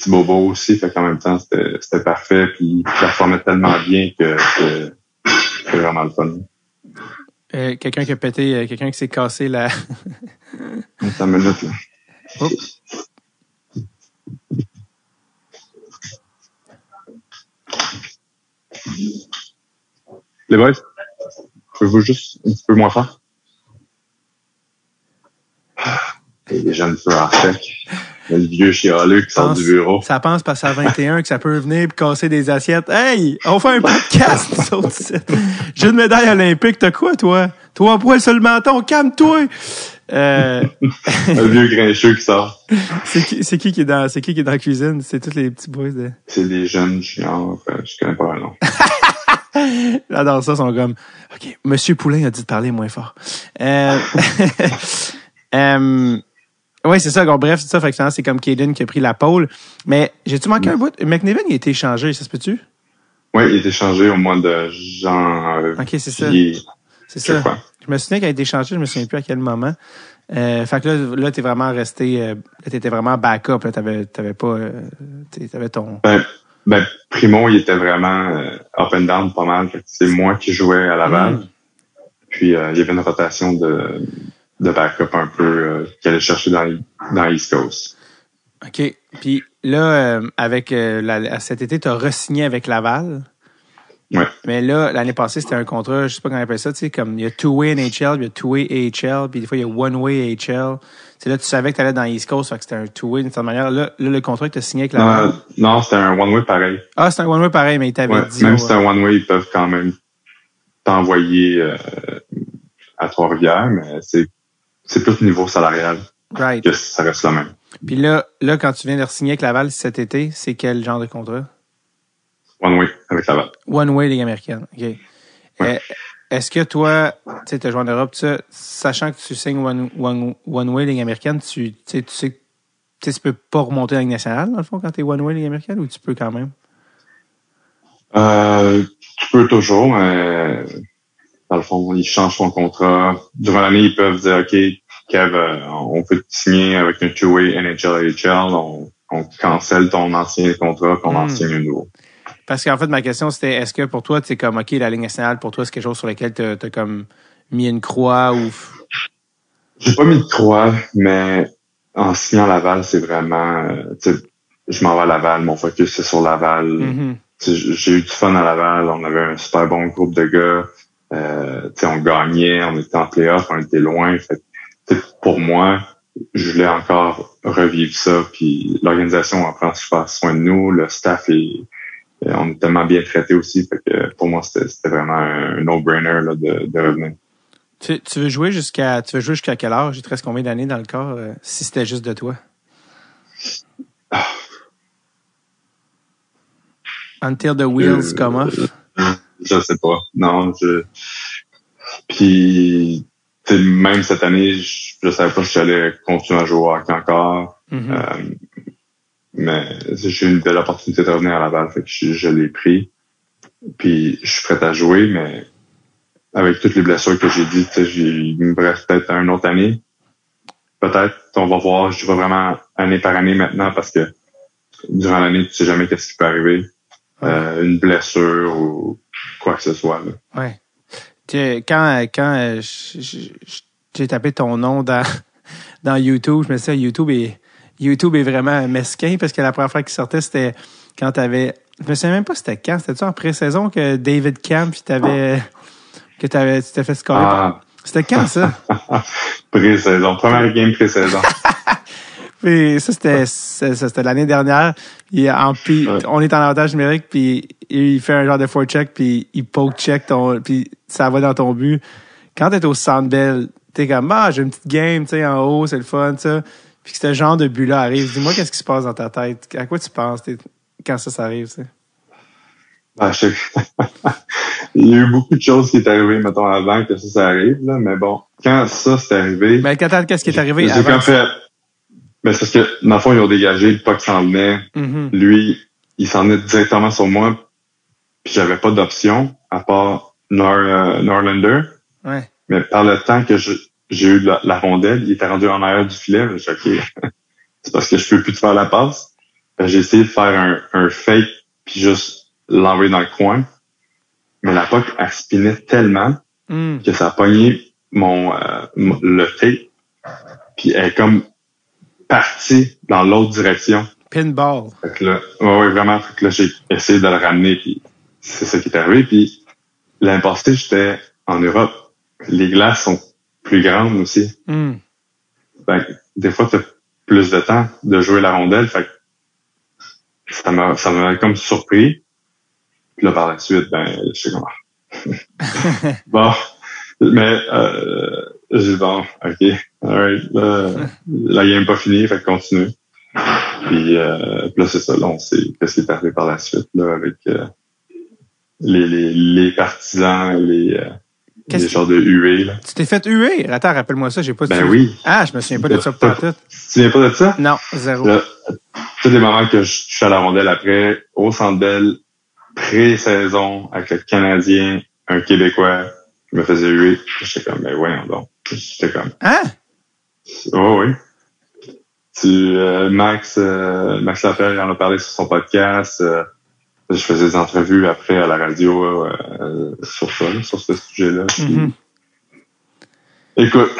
bobos aussi, fait qu'en même temps, c'était parfait. Puis il performait tellement bien que c'était vraiment le fun. Quelqu'un qui a pété, quelqu'un qui s'est cassé la... Attends une minute, là. Oh. Les boys, pouvez-vous juste un petit peu moins fort? Il y a des jeunes feux en sec. Il y a le vieux chialeux qui sort du bureau. Ça pense parce que c'est à 21 que ça peut venir et casser des assiettes. Hey, on fait un podcast, nous autres. J'ai une médaille olympique. T'as quoi, toi? 3 poils sur le menton. Calme-toi! Un vieux grincheux qui sort. C'est qui est dans la cuisine? C'est tous les petits boys de... C'est des jeunes chiants. Je connais pas leur nom. J'adore ça, ils sont comme... OK, Monsieur Poulain a dit de parler moins fort. Oui, c'est ça. Donc, bref, c'est ça. Fait que c'est comme Caden qui a pris la pole. Mais j'ai-tu manqué un bout? McNiven, il a été échangé, ça se peut-tu? Oui, il a été échangé au mois de janvier. OK, c'est ça. C'est ça. Je me souviens qu'il a été échangé, je me souviens plus à quel moment. Fait que là t'es vraiment resté... t'étais vraiment backup. Là, t'avais pas... t'avais ton... Primo, il était vraiment up and down pas mal. C'est moi qui jouais à Laval. Puis, il y avait une rotation de backup un peu qu'il allait chercher dans East Coast. OK. Puis là, avec cet été, tu as re-signé avec Laval. Ouais. Mais là, l'année passée, c'était un contrat, je sais pas comment on appelle ça, tu sais, comme il y a two-way NHL, il y a two-way AHL, puis des fois, il y a one-way AHL. C'est là, tu savais que tu allais dans East Coast, fait que c'était un two-way d'une certaine manière. Là, le contrat que tu as signé avec Laval. Non, c'était un one-way pareil. Ah, c'est un one-way pareil, mais il t'avait dit. Même si c'est un one-way, ils peuvent quand même t'envoyer à Trois-Rivières, mais c'est plus niveau salarial. Right. Que ça reste le même. Puis là, quand tu viens de re-signer avec Laval cet été, c'est quel genre de contrat? One way avec Laval. One way Ligue américaine. OK. Ouais. Est-ce que toi, tu sais, tu as joué en Europe, sachant que tu signes one way Ligue américaine, tu sais que tu peux pas remonter dans la Ligue nationale, dans le fond, quand tu es one way Ligue américaine, ou tu peux quand même? peut toujours, mais dans le fond, il change son contrat. Durant l'année, ils peuvent dire, OK, Kev, on peut te signer avec un two-way NHL, on cancelle ton ancien contrat, puis on en signe un nouveau. Parce qu'en fait, ma question, c'était, est-ce que pour toi, c'est comme, OK, la Ligue nationale, pour toi, c'est quelque chose sur lequel t'as comme mis une croix ou... J'ai pas mis de croix, mais en signant Laval, c'est vraiment, je m'en vais à Laval, mon focus, c'est sur Laval. Mm-hmm. J'ai eu du fun à Laval, on avait un super bon groupe de gars. On gagnait, on était en play-off, on était loin. Fait, pour moi, je voulais encore revivre ça. Puis l'organisation en prend super soin de nous, le staff on est tellement bien traités aussi. Fait que pour moi, c'était vraiment un no-brainer là, de revenir. Tu veux jouer jusqu'à quelle heure? J'ai 13 combien d'années dans le corps, si c'était juste de toi? Until the wheels come off? Je sais pas. Non, Puis, même cette année, je savais pas si j'allais continuer à jouer au hockey encore. Mm-hmm. Mais j'ai eu une belle opportunité de revenir à Laval, fait que je l'ai pris. Puis, je suis prêt à jouer, mais avec toutes les blessures que j'ai dit, il me reste peut-être une autre année. Peut-être, on va voir. Je vais vraiment année par année maintenant parce que durant l'année, tu sais jamais qu'est-ce qui peut arriver. Une blessure ou quoi que ce soit. Là. Ouais. Quand j'ai tapé ton nom dans YouTube, je me suis dit, YouTube est vraiment mesquin parce que la première fois qu'il sortait, c'était quand t'avais... Je me souviens même pas c'était quand. C'était-tu en pré-saison que David Camp tu t'es fait scorer? C'était quand, ça? Pré-saison. Première game pré-saison. Puis ça, c'était l'année dernière. On est en avantage numérique, puis il fait un genre de forecheck, puis il poke-check, puis ça va dans ton but. Quand t'es au Centre Bell, t'es comme, j'ai une petite game, tu sais, en haut, c'est le fun, ça. Puis que ce genre de but-là arrive. Dis-moi, qu'est-ce qui se passe dans ta tête? À quoi tu penses quand ça arrive, tu sais? Il y a eu beaucoup de choses qui est arrivé, mettons, avant que ça arrive, là. Mais bon, quand ça, c'est arrivé... Ben, qu'est-ce qui est arrivé avant? J'ai comme fait... Ben, c'est parce que, dans le fond, ils ont dégagé le puck s'en venait. Mm-hmm. Lui, il s'en est directement sur moi. Puis j'avais pas d'option, à part Norlander. Ouais. Mais par le temps que j'ai eu la rondelle, il était rendu en arrière du filet. J'ai dit, OK, c'est parce que je peux plus te faire la passe. J'ai essayé de faire un fake, puis juste l'envoyer dans le coin. Mais la puck, elle spinait tellement que ça a pogné le tape. Puis elle est comme partie dans l'autre direction. Pinball. Fait que là, ouais, vraiment. Fait que là, j'ai essayé de le ramener, puis c'est ça qui est arrivé. Puis l'année passée, j'étais en Europe. Les glaces sont plus grandes aussi. Ben, des fois, t'as plus de temps de jouer la rondelle. Fait que ça m'a comme surpris. Puis là, par la suite, je sais comment. Bon. Mais, j'ai dit, bon, OK. Alright. La game pas finie, fait que continue. Puis là, c'est ça. Là, on sait qu'est-ce qui est arrivé par la suite, là, avec les partisans, les genres de huées, là. Tu t'es fait huer? Attends, rappelle-moi ça, j'ai pas Ben oui. Ah, je me souviens pas de ça pour tout. Tu te souviens pas de ça? Non, zéro. Là, tous les moments que je suis à la rondelle après, au Centre Bell, pré-saison, avec le Canadien, un Québécois, qui me faisait huer. J'étais comme, ben voyons donc. J'étais comme... Hein? Oh oui. Max Lapierre, il en a parlé sur son podcast. Je faisais des entrevues après à la radio sur ce sujet-là. Mm-hmm. Écoute,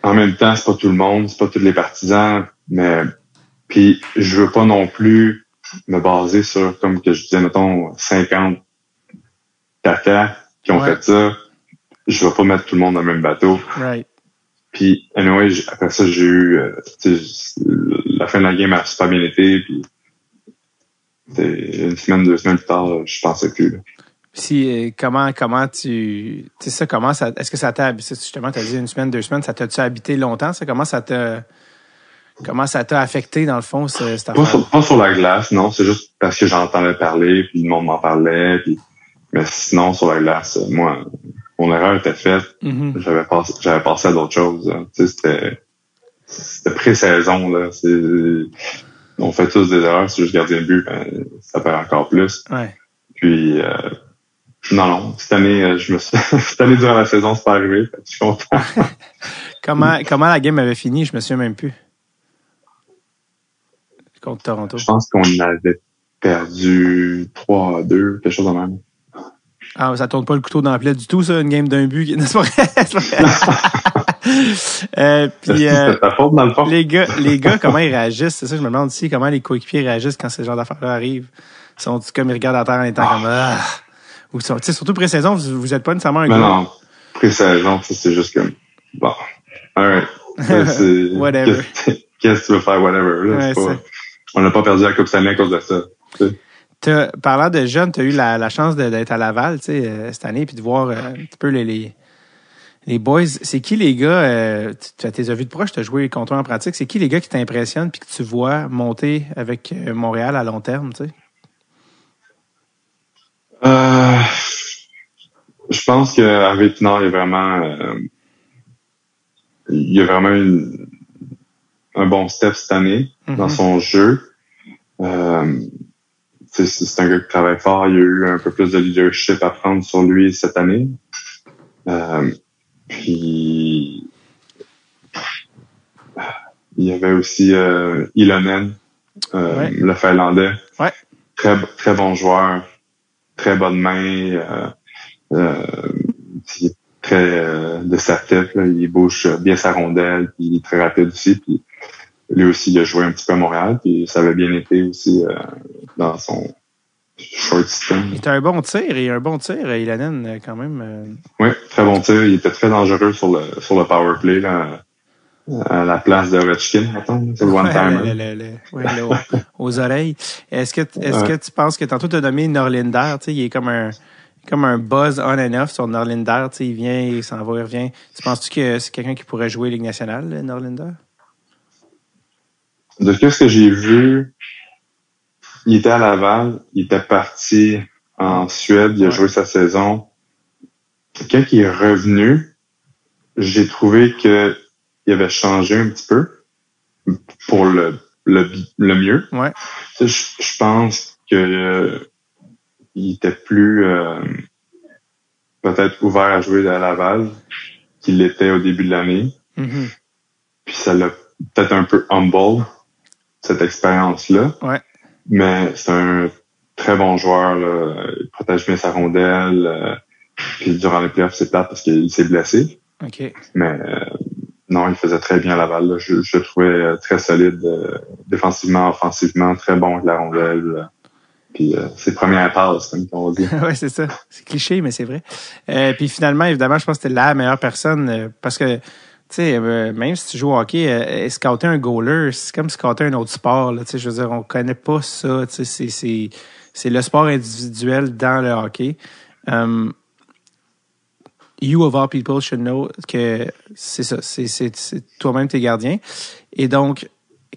en même temps, c'est pas tout le monde, c'est pas tous les partisans, mais puis je veux pas non plus me baser sur, comme que je disais, mettons, 50 caca qui ont fait ça. Je vais pas mettre tout le monde dans le même bateau. Right. Puis, anyway, après ça, j'ai eu... la fin de la game a super bien été, puis une semaine, 2 semaines plus tard, je pensais plus. Là. Si, comment tu sais ça, est-ce que ça t'a habité, justement, t'as dit 1 semaine, 2 semaines, ça t'a-tu habité longtemps, ça? Comment ça t'a affecté, dans le fond, cette affaire? Pas sur la glace, non, c'est juste parce que j'entendais parler, puis le monde m'en parlait, puis mais sinon, sur la glace, moi, mon erreur était faite. Mm-hmm. J'avais passé à d'autres choses. Tu sais, c'était pré-saison, là. On fait tous des erreurs, c'est juste gardien de but, ça perd encore plus. Ouais. Puis, Non. Cette année, cette année, durant la saison, c'est pas arrivé. Je suis content. Comment la game avait fini? Je me souviens même plus. Contre Toronto. Je pense qu'on avait perdu 3-2, quelque chose de même. Ah, ça tourne pas le couteau dans la plaie du tout, ça, une game d'un but. C'est pas vrai. C'est ta faute, dans le fond. Les gars, comment ils réagissent? C'est ça, je me demande aussi comment les coéquipiers réagissent quand ce genre d'affaires-là arrivent. Ils sont comme ils regardent la terre en étant comme ou surtout pré-saison, vous êtes pas nécessairement un gars. Non, pré-saison, c'est juste comme bon. Alright. Whatever. Qu'est-ce que tu veux faire, whatever? Là, Ouais, on n'a pas perdu la Coupe Stanley à cause de ça. Parlant de jeunes, tu as eu la chance d'être à Laval cette année puis de voir un petit peu les boys. C'est qui les gars, tu les as vus de proche, tu as joué contre eux en pratique, c'est qui les gars qui t'impressionnent puis que tu vois monter avec Montréal à long terme, tu sais? Je pense qu'avec Pinard, il y a vraiment un bon step cette année dans son jeu. C'est un gars qui travaille fort. Il y a eu un peu plus de leadership à prendre sur lui cette année. Puis il y avait aussi Ilonen, le Finlandais. Ouais. Très, très bon joueur. Très bonne main. Il est très de sa tête. Là, il bouge bien sa rondelle. Puis il est très rapide aussi. Puis lui aussi, il a joué un petit peu à Montréal. Puis ça avait bien été aussi dans son short stint. Il était un bon tir, Ilonen, quand même. Oui, très bon tir. Il était très dangereux sur le power play là, à la place de Ovechkin, mettons. C'est le one-timer. Aux oreilles. Est-ce que tu penses que tantôt tu as nommé Norlinder, tu sais, il est comme un buzz on and off sur Norlinder, tu sais, il vient, il s'en va, il revient. Tu penses-tu que c'est quelqu'un qui pourrait jouer Ligue nationale, Norlinder? De ce que j'ai vu, il était à Laval, il était parti en Suède, il a joué sa saison. Quand il est revenu, j'ai trouvé que il avait changé un petit peu pour le mieux. Ouais. Je pense que il était plus peut-être ouvert à jouer à Laval qu'il l'était au début de l'année. Mm-hmm. Puis ça l'a peut-être un peu humble, cette expérience-là. Ouais. Mais c'est un très bon joueur. Là. Il protège bien sa rondelle. Puis durant les playoffs, c'est plate parce qu'il s'est blessé. OK. Mais non, il faisait très bien à Laval. Là. Je le trouvais très solide défensivement, offensivement, très bon avec la rondelle. Puis ses premières passes, comme on dit. Oui, c'est ça. C'est cliché, mais c'est vrai. Puis finalement, évidemment, je pense que c'était la meilleure personne parce que, tu sais, même si tu joues au hockey, scouter un goaler, c'est comme scouter un autre sport. Là, je veux dire, on connaît pas ça. C'est le sport individuel dans le hockey. You of all people should know que c'est ça. C'est toi-même tes gardiens. Et donc,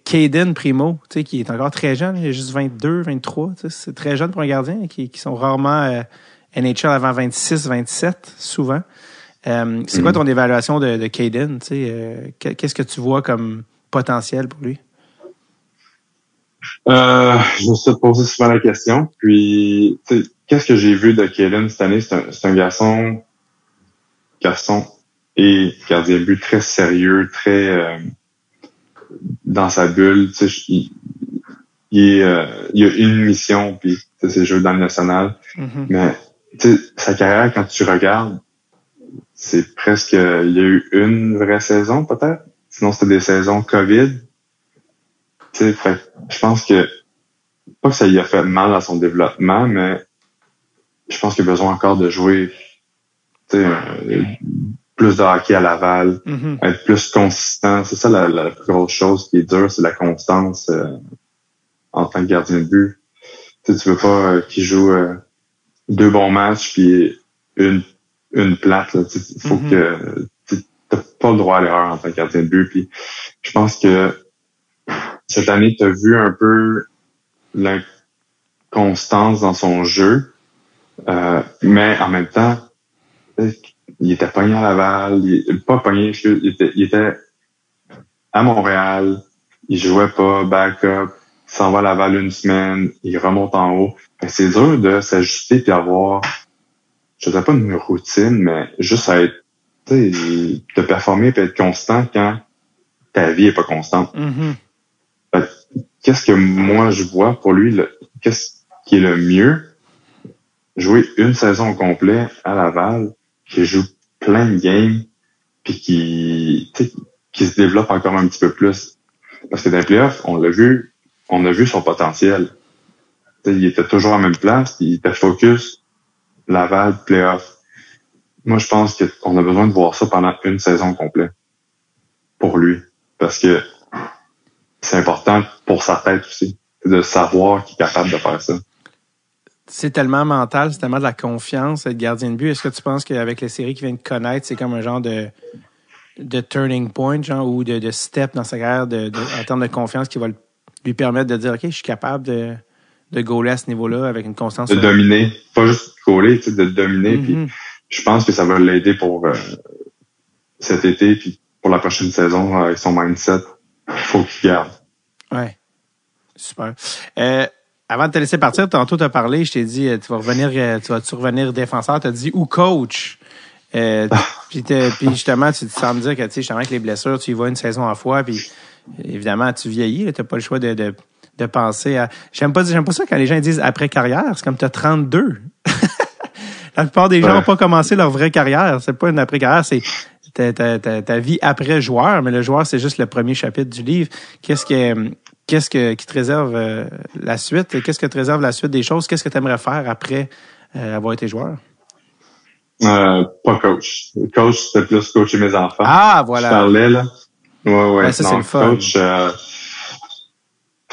Caden Primo, tu sais, qui est encore très jeune, il a juste 22, 23, tu sais, c'est très jeune pour un gardien, qui sont rarement NHL avant 26, 27, souvent. C'est quoi ton évaluation de Caden, tu sais, qu'est-ce que tu vois comme potentiel pour lui? Je me suis posé souvent la question, puis, tu sais, qu'est-ce que j'ai vu de Caden cette année? C'est un garçon et gardien de but très sérieux, très dans sa bulle, tu sais, il a une mission, puis c'est jouer dans le national. Mm-hmm. Mais tu sais, sa carrière, quand tu regardes, c'est presque, il y a eu une vraie saison peut-être. Sinon, c'était des saisons COVID. Tu sais, fait, je pense que pas que ça lui a fait mal à son développement, mais je pense qu'il a besoin encore de jouer, tu sais, plus de hockey à Laval, être plus consistant. C'est ça la plus grosse chose qui est dure, c'est la constance en tant que gardien de but. Tu veux pas qu'il joue 2 bons matchs puis une plate. Il faut que t'as pas le droit à l'erreur en tant que gardien de but. Puis je pense que cette année, tu as vu un peu la constance dans son jeu, mais en même temps, il était pogné à Laval, pas pogné, il était à Montréal, il jouait pas, backup, il s'en va à Laval une semaine, il remonte en haut. C'est dur de s'ajuster puis avoir je dirais pas une routine, mais juste à être, tu sais, de performer et être constant quand ta vie est pas constante. Fait que, qu'est-ce que moi je vois pour lui, qu'est-ce qui est le mieux? Jouer une saison au complet à Laval, qui joue plein de games, puis qui se développe encore un petit peu plus. Parce que dans les playoffs, on a vu son potentiel. T'sais, il était toujours à la même place, il était focus, Laval, playoff. Moi, je pense qu'on a besoin de voir ça pendant une saison complète. Pour lui. Parce que c'est important pour sa tête aussi. De savoir qu'il est capable de faire ça. C'est tellement mental, c'est tellement de la confiance, être gardien de but. Est-ce que tu penses qu'avec les séries qu'il vient de connaître, c'est comme un genre de turning point, genre, ou de step dans sa carrière en termes de confiance qui va lui permettre de dire, OK, je suis capable de goaler à ce niveau-là avec une constance. De dominer, pas juste goaler, de dominer. Puis je pense que ça va l'aider pour cet été, puis pour la prochaine saison, avec son mindset. Il faut qu'il garde. Ouais. Super. Avant de te laisser partir, tantôt tu as parlé, je t'ai dit, tu vas-tu revenir défenseur, tu as dit ou coach. Puis justement, tu sens me dire que, tu sais, justement, avec les blessures, tu y vas une saison à fois, puis évidemment, tu vieillis, tu n'as pas le choix de penser à... J'aime pas ça quand les gens disent après carrière, c'est comme tu as 32. La plupart des gens n'ont pas commencé leur vraie carrière. C'est pas une après-carrière, c'est ta vie après joueur, mais le joueur, c'est juste le premier chapitre du livre. Qu'est-ce qui te réserve la suite? Qu'est-ce que te réserve la suite des choses? Qu'est-ce que tu aimerais faire après avoir été joueur? Pas coach. Coach, c'était plus coacher mes enfants. Ah, voilà. Je parlais, là. Ouais. Ben, ça, c'est le fun. Coach,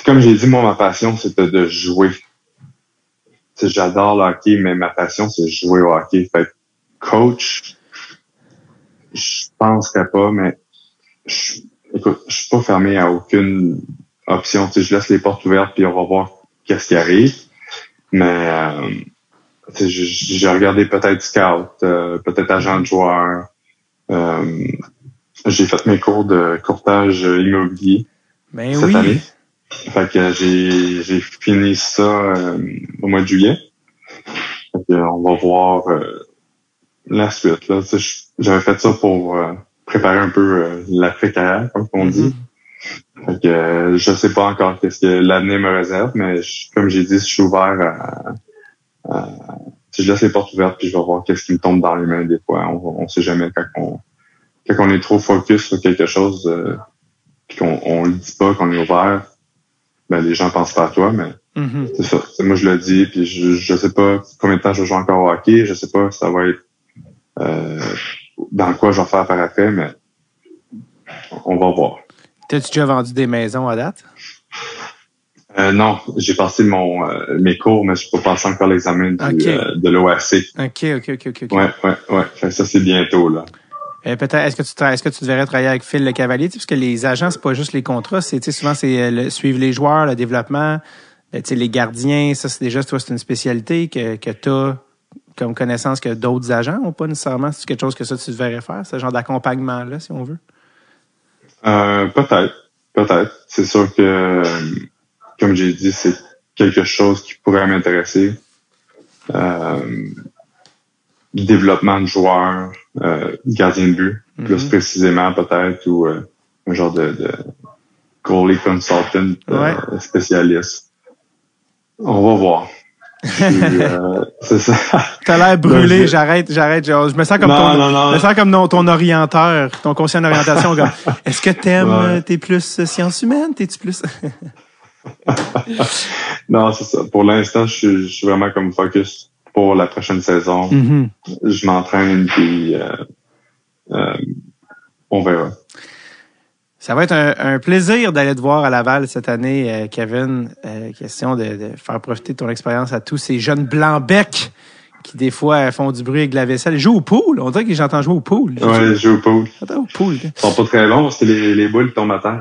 comme j'ai dit, moi, ma passion, c'était de jouer. T'sais, j'adore le hockey, mais ma passion, c'est jouer au hockey. Fait coach, je penserais pas, mais écoute, je suis pas fermé à aucune option. T'sais, je laisse les portes ouvertes puis on va voir qu'est-ce qui arrive. Mais j'ai regardé peut-être scout, peut-être agent de joueur. J'ai fait mes cours de courtage immobilier cette année. Fait que j'ai fini ça au mois de juillet. Fait que on va voir la suite. Là. J'avais fait ça pour préparer un peu l'après-carrière, comme on dit. Fait que je sais pas encore qu'est-ce que l'avenir me réserve, mais comme j'ai dit, je suis ouvert à je laisse les portes ouvertes puis je vais voir qu'est-ce qui me tombe dans les mains des fois. On sait jamais quand on est trop focus sur quelque chose puis qu'on le dit pas, qu'on est ouvert, ben les gens pensent pas à toi, mais c'est ça. Moi je le dis puis je sais pas combien de temps je vais jouer encore au hockey, je sais pas si ça va être dans quoi je vais faire par après, mais on va voir. T'as-tu déjà vendu des maisons à date? Non, j'ai passé mes cours, mais je peux passer encore l'examen de l'OAC. OK. Ouais. Fait que ça, c'est bientôt, là. Peut-être, est-ce que tu devrais travailler avec Phil Le Cavalier? Parce que les agents, c'est pas juste les contrats, souvent, c'est suivre les joueurs, le développement, les gardiens, ça, c'est déjà, toi, c'est une spécialité que tu as comme connaissance que d'autres agents n'ont pas nécessairement. C'est quelque chose que ça, tu devrais faire, ce genre d'accompagnement-là, si on veut? Peut-être. C'est sûr que, comme j'ai dit, c'est quelque chose qui pourrait m'intéresser. Développement de joueurs, gardien de but, plus précisément peut-être, ou un genre de goalie consultant spécialiste. On va voir. C'est ça. T'as l'air brûlé, j'arrête. Je me sens comme je me sens comme ton orienteur, ton conseiller en orientation. Comme, est-ce que t'aimes, t'es plus sciences humaines, t'es-tu plus? Non, c'est ça. Pour l'instant, je suis vraiment comme focus pour la prochaine saison. Je m'entraîne puis on verra. Ça va être un plaisir d'aller te voir à Laval cette année, Kevin. Question de faire profiter de ton expérience à tous ces jeunes blancs-becs qui, des fois, font du bruit avec de la vaisselle. Ils jouent au pool. On dirait que j'entends jouer au pool. Ouais, ils jouent au pool. J'entends au pool. Ils sont pas très longs parce que les boules tombent à terre.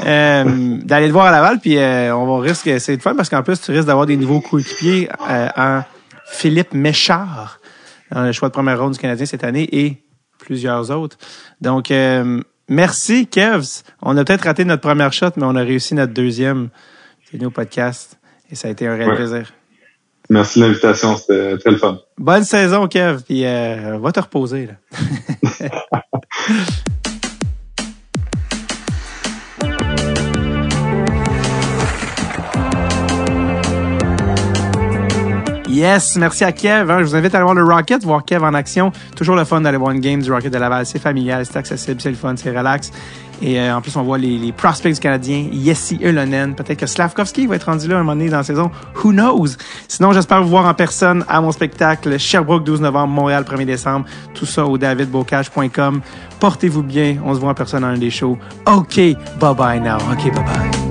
D'aller te voir à Laval, puis on va risquer, c'est de fun parce qu'en plus, tu risques d'avoir des nouveaux coéquipiers en Philippe Méchard, dans le choix de première ronde du Canadien cette année et plusieurs autres. Donc, merci, Kevs. On a peut-être raté notre première shot, mais on a réussi notre deuxième. C'est nous au podcast. Et ça a été un réel plaisir. Merci de l'invitation, c'était très le fun. Bonne saison, Kev, puis va te reposer, là. Yes, merci à Kev. Je vous invite à aller voir le Rocket, voir Kev en action. Toujours le fun d'aller voir une game du Rocket de Laval. C'est familial, c'est accessible, c'est le fun, c'est relax. Et en plus, on voit les prospects du Canadien, Jesse Ylönen. Peut-être que Slavkovski va être rendu là un moment donné dans la saison. Who knows? Sinon, j'espère vous voir en personne à mon spectacle Sherbrooke 12 novembre, Montréal 1er décembre. Tout ça au davidbocage.com. Portez-vous bien. On se voit en personne dans un des shows. OK, bye-bye now. OK, bye-bye.